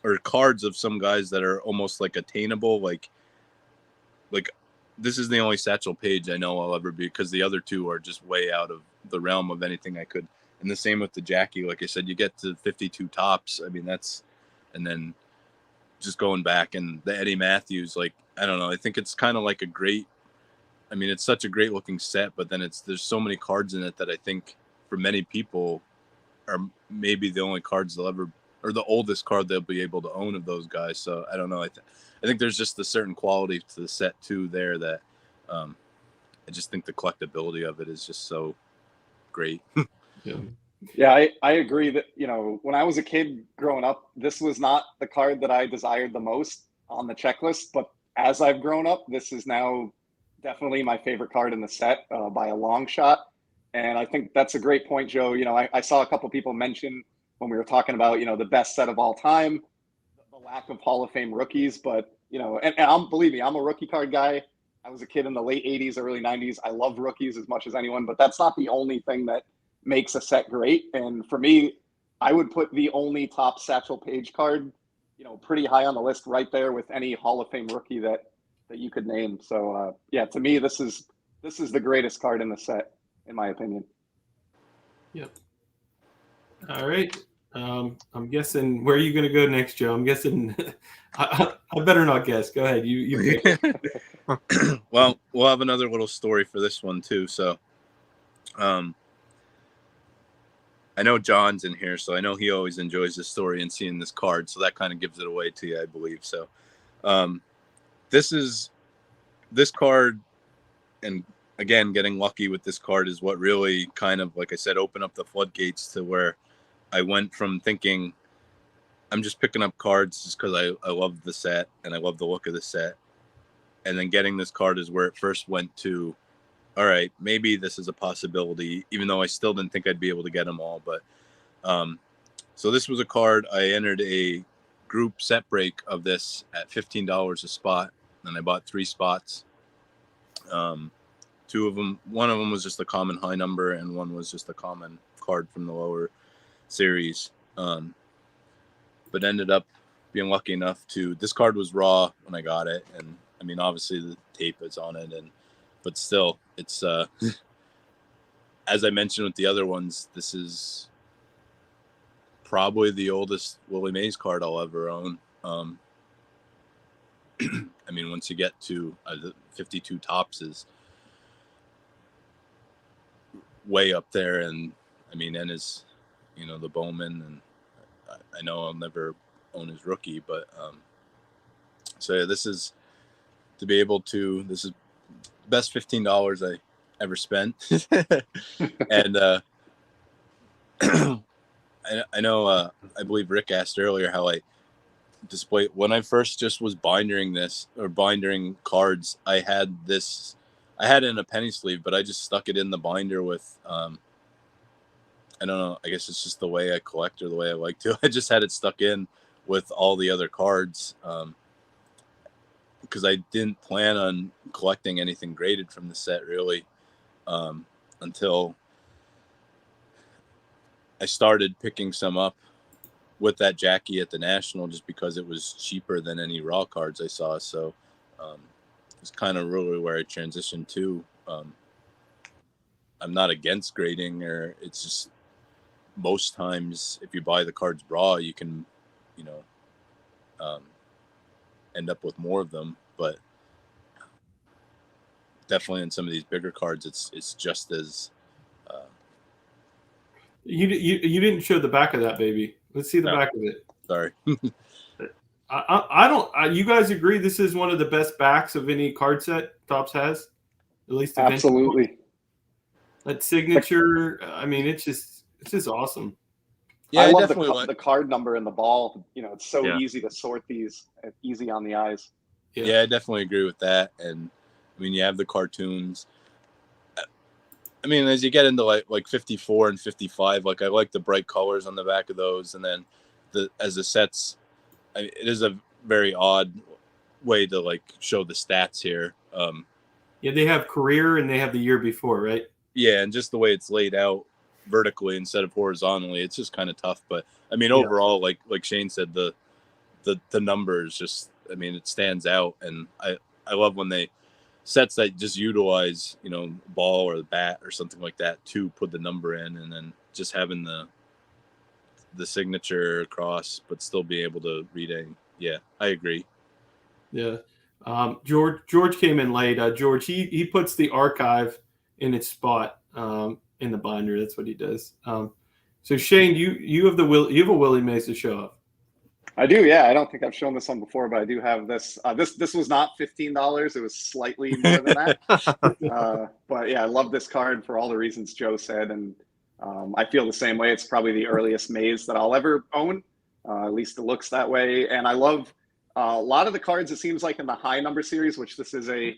or cards of some guys that are almost like attainable, like this is the only Satchel Paige I know I'll ever be, because the other two are just way out of the realm of anything I could. And the same with the Jackie. Like I said, you get to 52 tops. I mean, that's, and then just going back, and the Eddie Matthews, like, I don't know. I think it's kind of like a great, I mean, it's such a great looking set, but then there's so many cards in it that I think for many people are maybe the only cards they'll ever, or the oldest card they'll be able to own of those guys. So I don't know. I think there's just a certain quality to the set too there that I just think the collectability of it is just so great. Yeah, I agree that, when I was a kid growing up, this was not the card that I desired the most on the checklist. But as I've grown up, this is now definitely my favorite card in the set by a long shot. And I think that's a great point, Joe. I saw a couple people mention when we were talking about, the best set of all time, the lack of Hall of Fame rookies. But, and believe me, I'm a rookie card guy. I was a kid in the late 80s, early 90s. I love rookies as much as anyone, but that's not the only thing that makes a set great. And for me, I would put the only top Satchel Paige card, pretty high on the list, right there with any Hall of Fame rookie that you could name. So yeah, to me, this is the greatest card in the set, in my opinion. Yep. All right. I'm guessing, where are you going to go next, Joe? I'm guessing I better not guess. Go ahead. You pick. Well, we'll have another little story for this one too. So, I know John's in here, so I know he always enjoys this story and seeing this card. So that kind of gives it away to you, I believe. So, this card, and again, getting lucky with this card is what really kind of, like I said, opened up the floodgates to where I went from thinking I'm just picking up cards just because I love the set and I love the look of the set. And then getting this card is where it first went to, all right, maybe this is a possibility, even though I still didn't think I'd be able to get them all. But so this was a card. I entered a group set break of this at $15 a spot, and I bought 3 spots. Two of them, one of them was just a common high number, and one was just a common card from the lower series. But ended up being lucky enough to, this card was raw when I got it, and I mean, obviously the tape is on it, but still, it's as I mentioned with the other ones, this is probably the oldest Willie Mays card I'll ever own. I mean, once you get to the 52 tops is way up there, and I mean, and his, the Bowman, and I know I'll never own his rookie, but so yeah, this is best $15 I ever spent. And I know I believe Rick asked earlier how I display, when I first just was binding cards, I had it in a penny sleeve, but I just stuck it in the binder with I don't know, I guess it's just the way I collect, or the way I like to. I just had it stuck in with all the other cards because I didn't plan on collecting anything graded from the set really until I started picking some up with that Jackie at the National, just because it was cheaper than any raw cards I saw. So it's kind of really where I transitioned to. I'm not against grading, or it's just most times if you buy the cards raw, you can, you know, end up with more of them. But definitely in some of these bigger cards, it's just as. You didn't show the back of that baby. Let's see the No. back of it. Sorry. I don't. You guys agree this is one of the best backs of any card set Topps has, at least eventually. Absolutely. That signature. I mean, it's just awesome. Yeah, I love definitely the card number and the ball. You know, it's so Yeah. easy to sort these, easy on the eyes. Yeah, I definitely agree with that. And I mean, you have the cartoons. I mean, as you get into like 54 and 55, like I like the bright colors on the back of those, and then as the sets, it is a very odd way to like show the stats here. Yeah, they have career and they have the year before, right? Yeah, and just the way it's laid out vertically instead of horizontally, it's just kind of tough. But I mean, overall, like Shane said, the numbers just, I mean, it stands out, and I love when they sets that just utilize, you know, ball or the bat or something like that to put the number in, and then just having the signature across, but still be able to read it. Yeah, I agree. Yeah. George came in late. George, he puts the archive in its spot in the binder. That's what he does. So Shane, you have a Willie Mays to show off. I do, yeah. I don't think I've shown this one before, but I do have this. This was not $15. It was slightly more than that. But yeah, I love this card for all the reasons Joe said, and I feel the same way. It's probably the earliest Mays that I'll ever own. At least it looks that way. And I love a lot of the cards. It seems like in the high number series, which this is a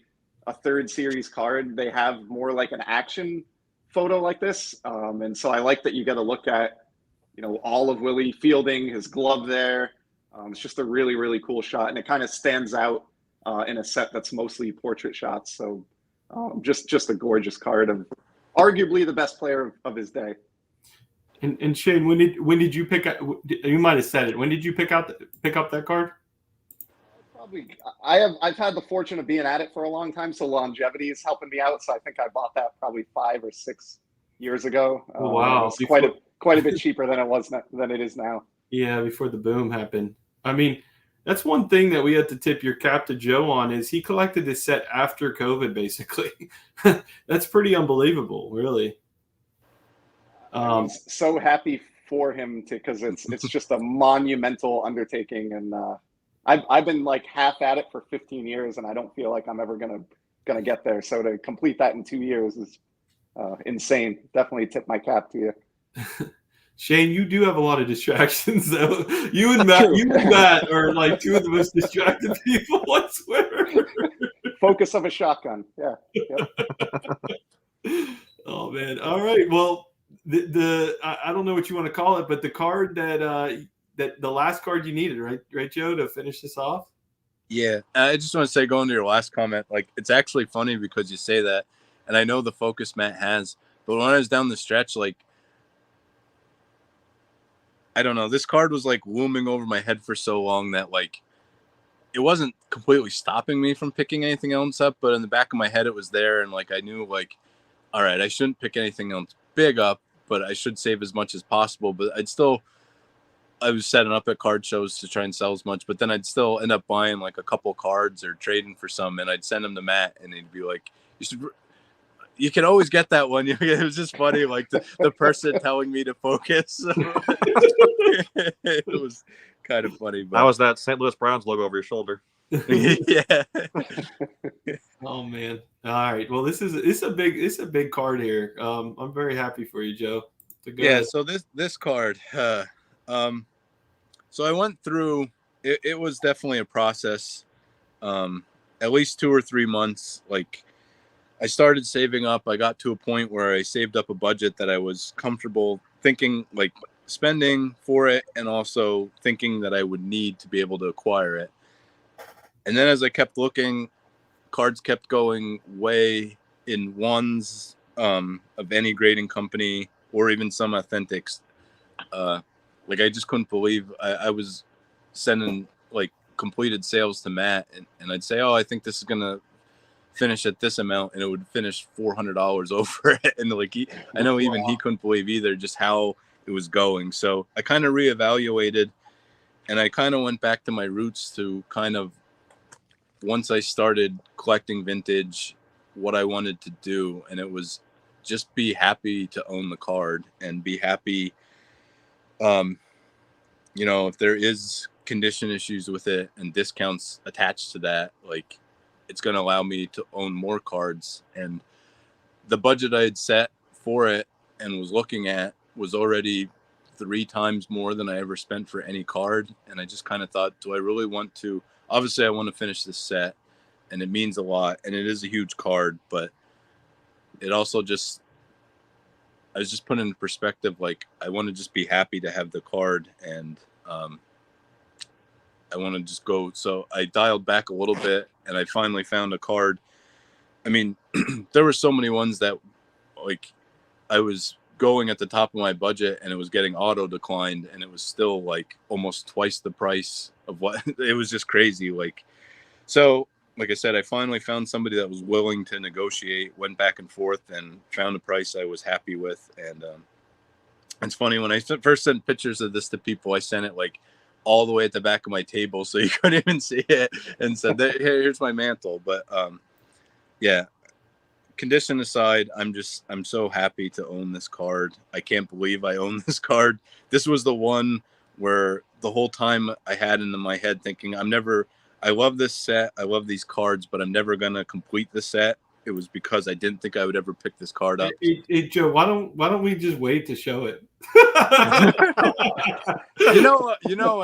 third series card, they have more like an action photo like this. And so I like that you get a look at, you know, all of Willie fielding, his glove there. It's just a really, really cool shot, and it kind of stands out in a set that's mostly portrait shots. So just a gorgeous card of arguably the best player of his day. And Shane, when did you pick up? You might have said it. When did you pick up that card? Probably I've had the fortune of being at it for a long time, so longevity is helping me out. So I think I bought that probably 5 or 6 years ago. Wow, it's quite a bit cheaper than it is now. Yeah, before the boom happened. I mean, that's one thing that we had to tip your cap to Joe on, is he collected this set after COVID, basically. That's pretty unbelievable, really. I'm so happy for him because it's just a monumental undertaking, and I've been like half at it for 15 years, and I don't feel like I'm ever gonna get there. So to complete that in 2 years is insane. Definitely tip my cap to you. Shane, you do have a lot of distractions, though. You and Matt are like two of the most distracted people on Twitter. Focus of a shotgun. Yeah. Yep. Oh man! All right. Well, I don't know what you want to call it, but the card that the last card you needed, right, Joe, to finish this off. Yeah, I just want to say, going to your last comment, like it's actually funny because you say that, and I know the focus Matt has, but when I was down the stretch, like, I don't know, this card was like looming over my head for so long that like it wasn't completely stopping me from picking anything else up, but in the back of my head it was there, and like I knew like, all right, I shouldn't pick anything else big up, but I should save as much as possible. But I was setting up at card shows to try and sell as much, but then I'd still end up buying like a couple cards or trading for some, and I'd send them to Matt, and he'd be like, you can always get that one. It was just funny, like the person telling me to focus. It was kind of funny. But How was that St. Louis Browns logo over your shoulder? Yeah. Oh man! All right. Well, it's a big card here. I'm very happy for you, Joe. Yeah. So this card. So I went through. It was definitely a process. At least 2 or 3 months. Like, I started saving up. I got to a point where I saved up a budget that I was comfortable thinking, like, spending for it, and also thinking that I would need to be able to acquire it. And then as I kept looking, cards kept going way in ones of any grading company, or even some authentics. Like, I just couldn't believe I was sending like completed sales to Matt, and I'd say, oh, I think this is gonna finish at this amount, and it would finish $400 over it. And like I know even he couldn't believe either just how it was going. So I kind of reevaluated, and I kind of went back to my roots to kind of, once I started collecting vintage, what I wanted to do, and it was just be happy to own the card and be happy. You know, if there is condition issues with it and discounts attached to that, like, it's going to allow me to own more cards. And the budget I had set for it and was looking at was already 3 times more than I ever spent for any card. And I just kind of thought, do I really want to? Obviously, I want to finish this set, and it means a lot, and it is a huge card, but it also just, I was just put in perspective, like, I want to just be happy to have the card, and I want to just go. So I dialed back a little bit, and I finally found a card. I mean, there were so many ones that, like, I was going at the top of my budget, and it was getting auto declined, and it was still like almost twice the price of what it was. Just crazy. Like, so like I said, I finally found somebody that was willing to negotiate, went back and forth, and found a price I was happy with. And it's funny, when I first sent pictures of this to people, I sent it like all the way at the back of my table so you couldn't even see it, and said, here's my mantle. But yeah, condition aside, I'm so happy to own this card. I can't believe I own this card. This was the one where the whole time I had in my head thinking, I love this set, I love these cards, but I'm never gonna complete the set. It was because I didn't think I would ever pick this card up. Hey, Joe, why don't we just wait to show it? You know,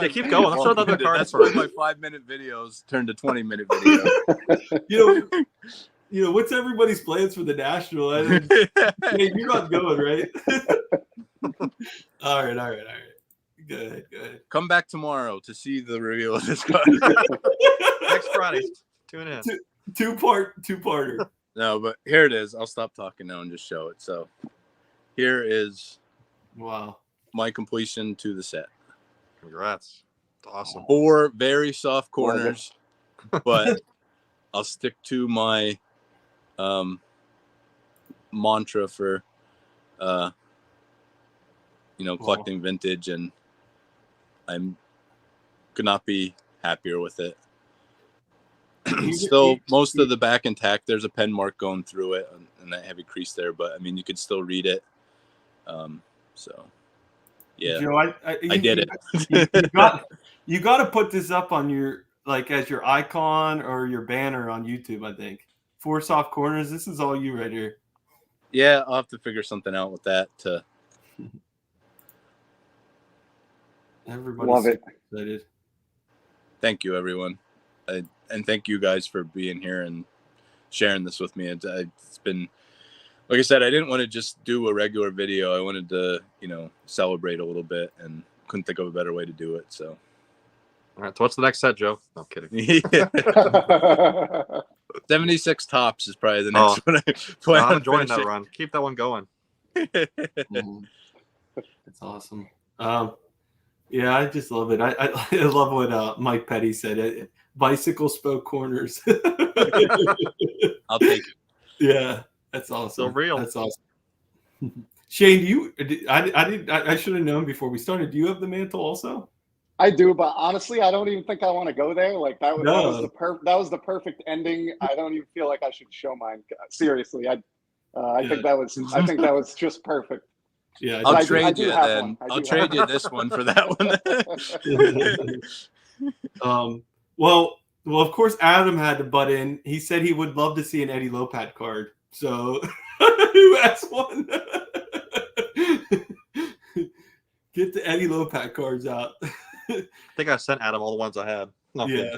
Yeah, keep going. Let's show another card. That's why my 5-minute videos turned to 20-minute videos. You know, what's everybody's plans for the National? Hey, you're not going, right? All right. Go ahead. Come back tomorrow to see the reveal of this card. Next Friday. Tune in. Two-parter. No, but here it is. I'll stop talking now and just show it. So here is my completion to the set. Congrats. It's awesome. 4 very soft corners, but I'll stick to my mantra for collecting vintage, and could not be happier with it. Still, most of the back intact. There's a pen mark going through it and that heavy crease there, but I mean, you could still read it. So yeah, Joe, I did it. You got to put this up on your, like, as your icon or your banner on YouTube. I think 4 soft corners. This is all you right here. Yeah, I'll have to figure something out with that. Everybody's Love it. excited. Thank you, everyone. And thank you guys for being here and sharing this with me. It's been, like I said, I didn't want to just do a regular video. I wanted to, celebrate a little bit, and couldn't think of a better way to do it. So, all right. So what's the next set, Joe? No, I'm kidding. 76 tops is probably the next one. I'm enjoying that run. Keep that one going. That's awesome. Yeah, I just love it. I love what Mike Petty said. Bicycle spoke corners. I'll take it. Yeah, that's awesome. So real. That's awesome. Shane, I should have known before we started. Do you have the mantle also? I do, but honestly, I don't even think I want to go there. Like that was the perfect ending. I don't even feel like I should show mine. Seriously, I think that was just perfect. Yeah, I'll trade you then. I'll trade you this one for that one. Well, of course, Adam had to butt in. He said he would love to see an Eddie Lopat card. So who has one? Get the Eddie Lopat cards out. I think I sent Adam all the ones I had. No, yeah.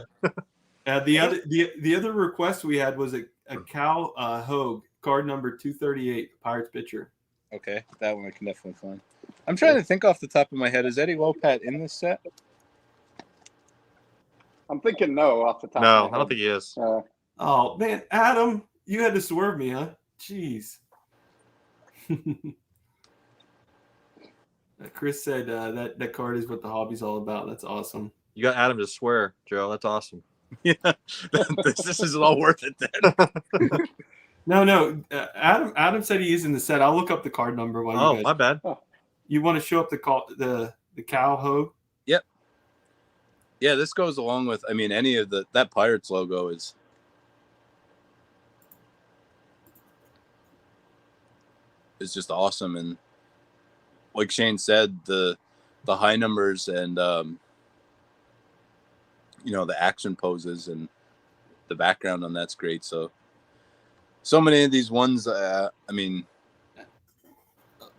The other request we had was a Cal Hogue card number 238, Pirates pitcher. Okay, that one I can definitely find. I'm trying to think off the top of my head. Is Eddie Lopat in this set? I'm thinking no off the top. No, I don't think he is. Oh man, Adam, you had to swerve me, huh? Jeez. Chris said that card is what the hobby's all about. That's awesome. You got Adam to swear, Joe. That's awesome. Yeah, this is all worth it then. No. Adam said he is in the set. I'll look up the card number while Oh, you guys. my bad. You want to show up the cow hog? Yep. Yeah, this goes along with. I mean, any of that Pirates logo is. Is just awesome, and like Shane said, the high numbers and the action poses and the background on that's great. So many of these ones. I mean,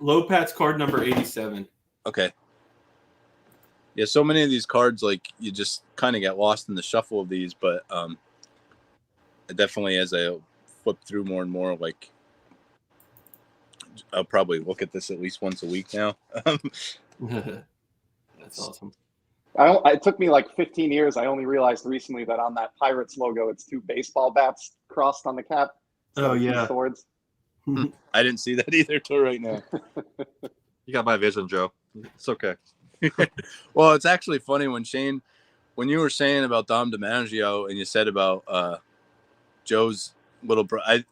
Lopat's card number 87. Okay. Yeah, so many of these cards, like you just kind of get lost in the shuffle of these, but definitely as I flip through more and more, like I'll probably look at this at least once a week now. That's awesome. It took me like 15 years. I only realized recently that on that Pirates logo, it's 2 baseball bats crossed on the cap. Oh, yeah. Swords. I didn't see that either till right now. You got my vision, Joe. It's okay. Well, it's actually funny when you were saying about Dom DiMaggio and you said about Joe's little brother,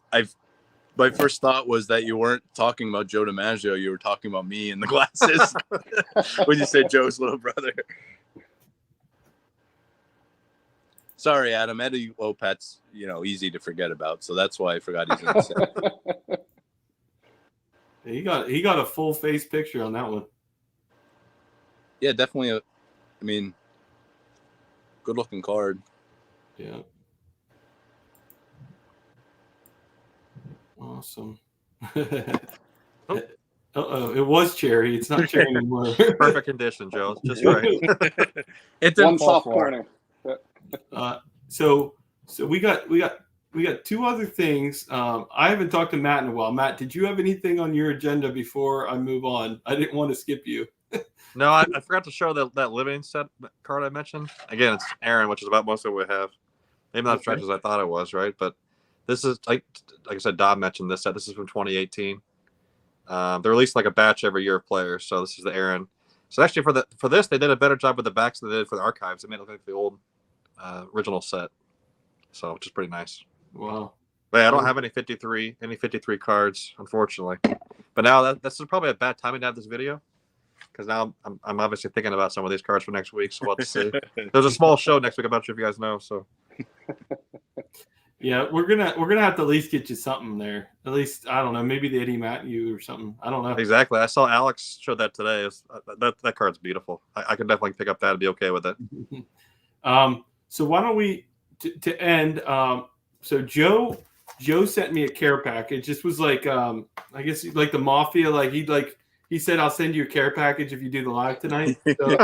my first thought was that you weren't talking about Joe DiMaggio. You were talking about me in the glasses when you said Joe's little brother. Sorry, Adam. Eddie Lopat's, easy to forget about. So that's why I forgot he's in the set. He got a full face picture on that one. Yeah, definitely. Good looking card. Yeah. Awesome. Uh-oh, it was cherry. It's not cherry anymore. Perfect condition, Joe. Just right. It didn't One fall soft corner. So we got 2 other things. I haven't talked to Matt in a while. Matt, did you have anything on your agenda before I move on? I didn't want to skip you. No, I forgot to show that living set card I mentioned. Again, it's Aaron, which is about most of what we have. Maybe not as stretch as I thought it was, right? But this is like I said, Dom mentioned this set. This is from 2018. They release like a batch every year of players. So this is the Aaron. So actually for this, they did a better job with the backs than they did for the archives. They made it look like the old original set. So which is pretty nice. Wow. But yeah, I don't have any 53 cards, unfortunately. But now this is probably a bad timing to have this video. Because now I'm obviously thinking about some of these cards for next week, so we'll have to see. There's a small show next week. I'm not sure if you guys know. So, yeah, we're gonna have to at least get you something there. At least I don't know, maybe the Eddie Matthew or something. I don't know. Exactly. I saw Alex showed that today. That card's beautiful. I can definitely pick up that and be okay with it. So why don't we to end? So Joe sent me a care package. This was like I guess like the mafia. He said, I'll send you a care package if you do the live tonight. So,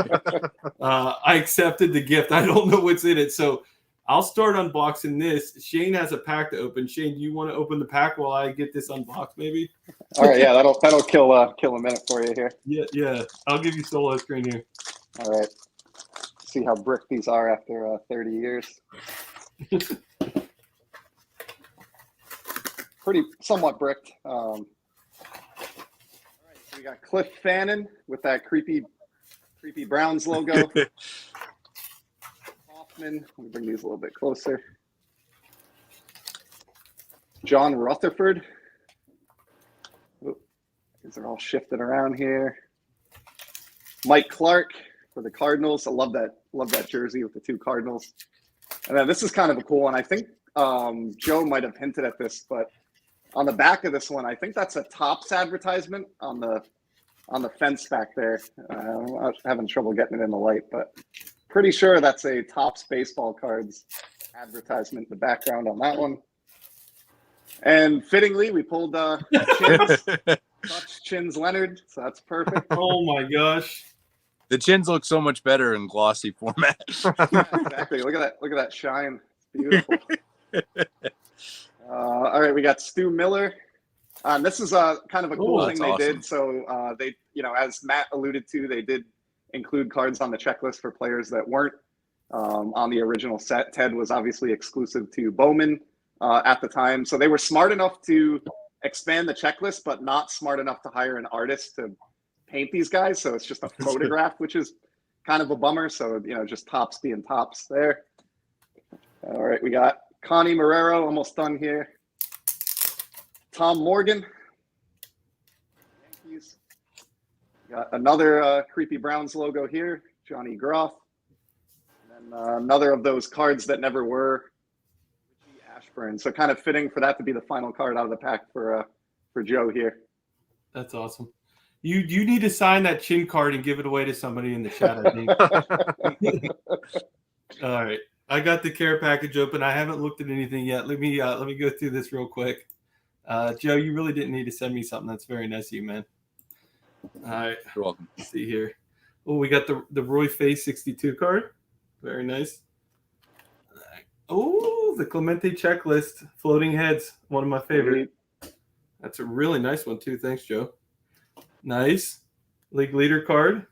I accepted the gift. I don't know what's in it. So I'll start unboxing this. Shane has a pack to open. Shane, do you want to open the pack while I get this unboxed, maybe? All right, yeah, that'll kill a minute for you here. Yeah. I'll give you solo screen here. All right. See how brick these are after 30 years. Pretty somewhat bricked. We got Cliff Fannin with that creepy Browns logo. Hoffman, let me bring these a little bit closer. John Rutherford. Oop, these are all shifted around here. Mike Clark for the Cardinals. I love that jersey with the 2 Cardinals. And then this is kind of a cool one. I think Joe might have hinted at this, but on the back of this one, I think that's a Topps advertisement on the fence back there. I'm having trouble getting it in the light, but pretty sure that's a Topps baseball cards advertisement in the background on that one. And fittingly, we pulled Chins Leonard, so that's perfect. Oh my gosh. The chins look so much better in glossy format. Yeah, exactly. Look at that shine. It's beautiful. All right, we got Stu Miller. This is kind of a cool thing they did. So they, as Matt alluded to, they did include cards on the checklist for players that weren't on the original set. Ted was obviously exclusive to Bowman at the time. So they were smart enough to expand the checklist, but not smart enough to hire an artist to paint these guys. So it's just a photograph, which is kind of a bummer. So, just Topps being Topps there. All right, we got Connie Marrero, almost done here. Tom Morgan. Yankees. Got another creepy Browns logo here, Johnny Groff. And then another of those cards that never were, Richie Ashburn. So kind of fitting for that to be the final card out of the pack for Joe here. That's awesome. You need to sign that chin card and give it away to somebody in the chat, I think. All right. I got the care package open. I haven't looked at anything yet. Let me go through this real quick. Joe, you really didn't need to send me something. That's very nice of you, man. All right. You're welcome. Let's see here. Oh, we got the Roy Face 62 card. Very nice. All right. Oh, the Clemente checklist. Floating heads. One of my favorite. That's a really nice one, too. Thanks, Joe. Nice. League leader card.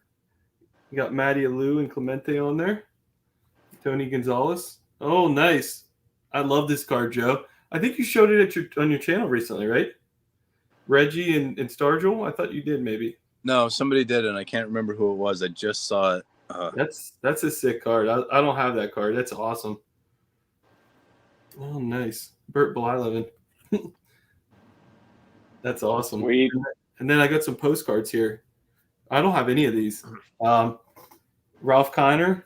You got Matty Alou and Clemente on there. Tony Gonzalez. Oh, nice. I love this card, Joe. I think you showed it on your channel recently, right? Reggie and Stargell? I thought you did, maybe. No, somebody did, and I can't remember who it was. I just saw it. That's a sick card. I don't have that card. That's awesome. Oh, nice. Bert Blyleven. That's awesome. Sweet. And then I got some postcards here. I don't have any of these. Ralph Kiner.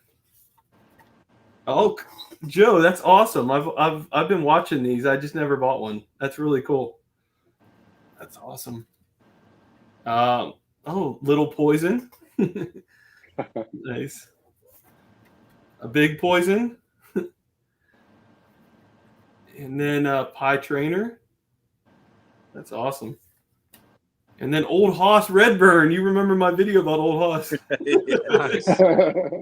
Oh, Joe, that's awesome. I've been watching these. I just never bought one. That's really cool. That's awesome. Little Poison. Nice. A Big Poison. And then Pie Trainer. That's awesome. And then Old Hoss Redburn. You remember my video about Old Hoss? Nice.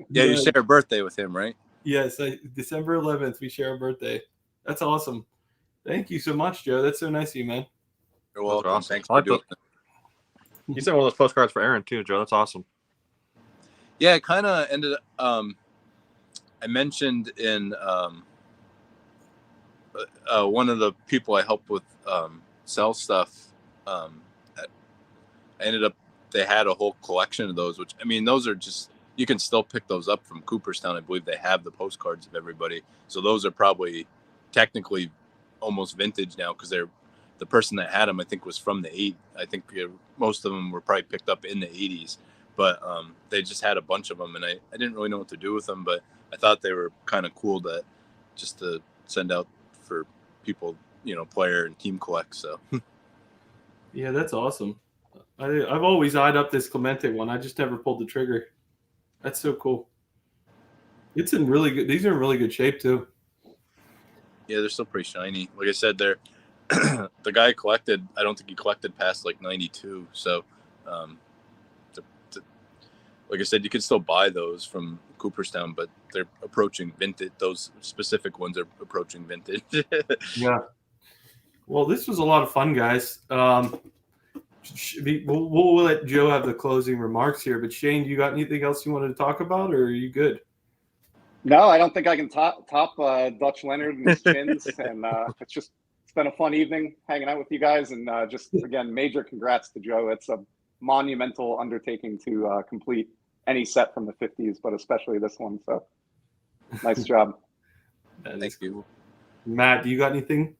Yeah, you share a birthday with him, right? Yes, December 11th, we share a birthday. That's awesome. Thank you so much, Joe. That's so nice of you, man. You're welcome. Awesome. Thanks I for like doing it. You sent one of those postcards for Aaron too, Joe. That's awesome. Yeah, it kind of ended I mentioned in one of the people I help with sell stuff, I ended up, they had a whole collection of those, which, I mean, those are just, you can still pick those up from Cooperstown. I believe they have the postcards of everybody. So those are probably technically almost vintage now, because they're, the person that had them, I think, was from the 80s. I think most of them were probably picked up in the 80s, but they just had a bunch of them, and I didn't really know what to do with them, but I thought they were kind of cool to just to send out for people, you know, player and team collect. So Yeah, that's awesome. I've always eyed up this Clemente one. I just never pulled the trigger. That's so cool. It's in really good. These are in really good shape too. yeah, they're still pretty shiny. Like I said, they're the guy collected. I don't think he collected past like 92. So, like I said, you could still buy those from Cooperstown, but they're approaching vintage. Those specific ones are approaching vintage. Yeah. Well, this was a lot of fun, guys. We'll let Joe have the closing remarks here. But Shane, you got anything else you wanted to talk about, or are you good? No, I don't think I can top Dutch Leonard and his chins. And it's been a fun evening hanging out with you guys. And just, again, major congrats to Joe. It's a monumental undertaking to complete any set from the 50s, but especially this one. So nice job. Thank you. Matt, do you got anything?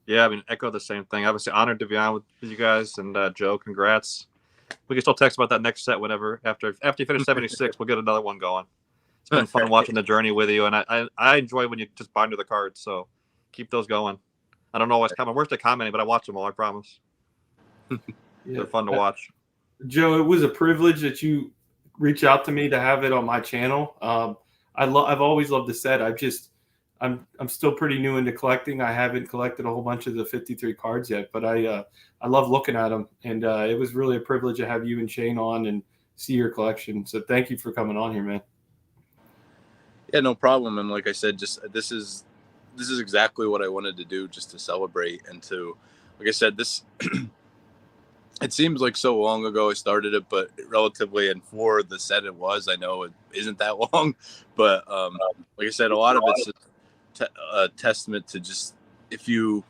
Yeah, I mean, echo the same thing. Obviously, honored to be on with you guys, and Joe, congrats. We can still text about that next set whenever. After you finish 76, we'll get another one going. It's been fun watching the journey with you, and I enjoy when you just bind to the cards. So keep those going. I don't know what's coming. We're still commenting, but I watch them all. I promise. Yeah. They're fun to watch. Joe, it was a privilege that you reach out to me to have it on my channel. I've always loved the set. I'm still pretty new into collecting. I haven't collected a whole bunch of the 53 cards yet, but I love looking at them, and it was really a privilege to have you and Shane on and see your collection. So thank you for coming on here, man. Yeah, no problem. And like I said, just this is exactly what I wanted to do, just to celebrate and to, like I said, this. It seems like so long ago I started it, but relatively, and for the set it was, I know it isn't that long, but like I said, a lot of it's a testament to just, I'm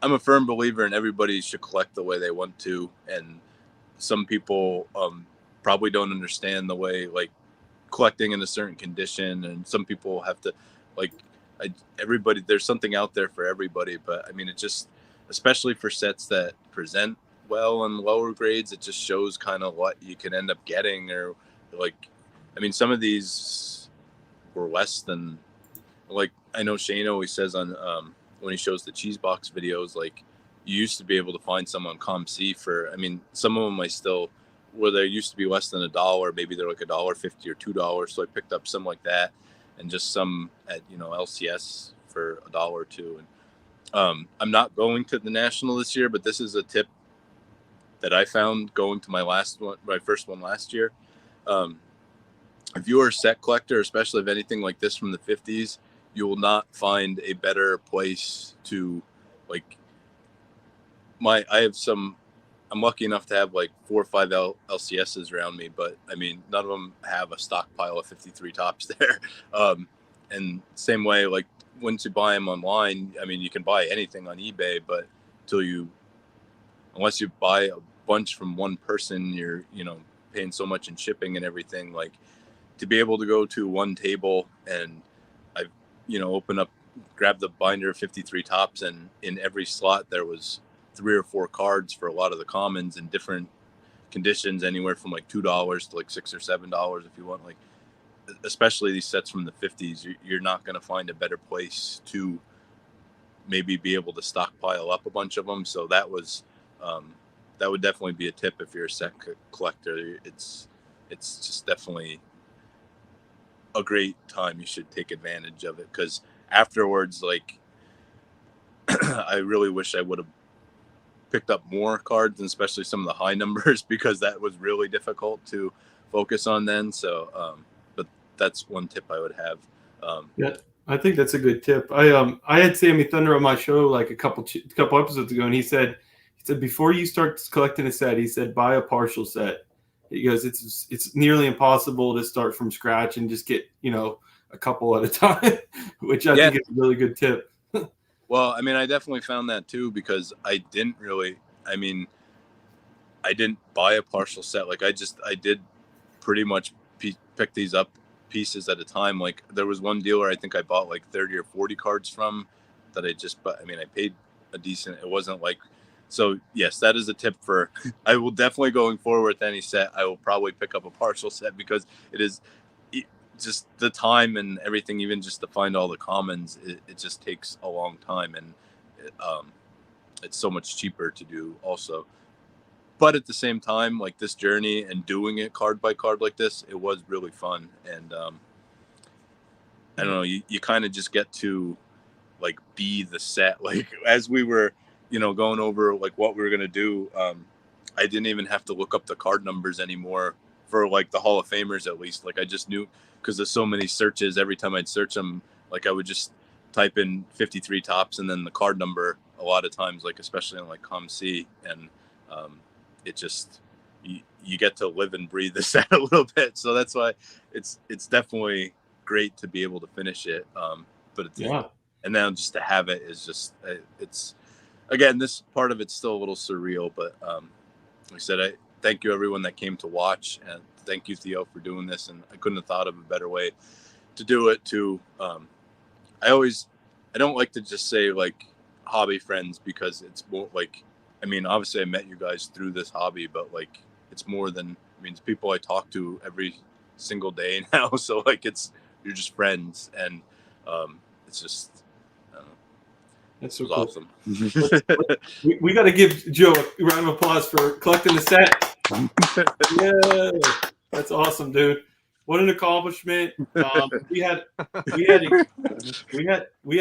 a firm believer in everybody should collect the way they want to, and some people probably don't understand the way, like, collecting in a certain condition, and some people have to, like everybody, there's something out there for everybody. But I mean, it just, especially for sets that present well on lower grades, it just shows kind of what you can end up getting. Or like, I mean, some of these were less than, like, I know Shane always says on when he shows the cheese box videos, like, you used to be able to find some on ComC for, I mean, some of them I still, where they used to be less than $1, maybe they're like $1.50 or $2. So I picked up some like that, and just some at, you know, LCS for $1 or $2. And I'm not going to the National this year, but this is a tip that I found going to my first one last year. If you are a set collector, especially of anything like this from the 50s, you will not find a better place to, like, I'm lucky enough to have like 4 or 5 LCSs around me, but I mean, none of them have a stockpile of 53 tops there. And same way, like, once you buy them online, I mean, you can buy anything on eBay, but unless you buy a bunch from one person, you're, you know, paying so much in shipping and everything. Like, to be able to go to one table and I, you know, grab the binder of 53 tops, and in every slot there was 3 or 4 cards for a lot of the commons in different conditions, anywhere from like $2 to like $6 or $7 if you want. Like, especially these sets from the 50s, you're not going to find a better place to maybe be able to stockpile up a bunch of them. So that would definitely be a tip if you're a set collector. It's just definitely a great time. You should take advantage of it, because afterwards, like, I really wish I would have picked up more cards, and especially some of the high numbers, because that was really difficult to focus on then. So but that's one tip I would have. Yeah, I think that's a good tip. I had Sammy Thunder on my show like a couple episodes ago, and he said before you start collecting a set, he said buy a partial set. He goes, it's nearly impossible to start from scratch and just get, you know, a couple at a time, which I think is a really good tip. Well, I mean, I definitely found that too, because I didn't buy a partial set. Like, I did pretty much pick these up pieces at a time. Like, there was one dealer I think I bought like 30 or 40 cards from that I mean, I paid a decent, it wasn't like, so yes, that is a tip for, I will definitely, going forward with any set, I will probably pick up a partial set, because it is just the time and everything, even just to find all the commons, it just takes a long time, and it's so much cheaper to do also. But at the same time, like, this journey and doing it card by card like this, it was really fun. And I don't know, you kind of just get to, like, be the set. Like, as we were, you know, going over like what we were gonna do, I didn't even have to look up the card numbers anymore for like the Hall of Famers, at least. Like, I just knew, because there's so many searches. Every time I'd search them, like, I would just type in 53 tops and then the card number a lot of times, like, especially on like ComC, and it just, you get to live and breathe the set a little bit. So that's why it's definitely great to be able to finish it. But and then just to have it is just, it's, again, this part of it's still a little surreal. But like I said, I thank you everyone that came to watch, and thank you, Theo, for doing this. And I couldn't have thought of a better way to do it. I don't like to just say like hobby friends, because it's more like, I mean, obviously I met you guys through this hobby, but like, it's more than, I mean, it's people I talk to every single day now. So like, you're just friends, and it's just, I don't know. That's so cool. Awesome. we got to give Joe a round of applause for collecting the set. Yeah, that's awesome, dude. What an accomplishment. We had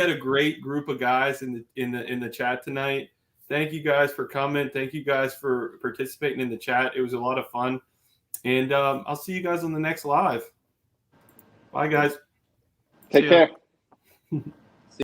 a great group of guys in the chat tonight. Thank you guys for coming. Thank you guys for participating in the chat. It was a lot of fun. And I'll see you guys on the next live. Bye, guys. Take care.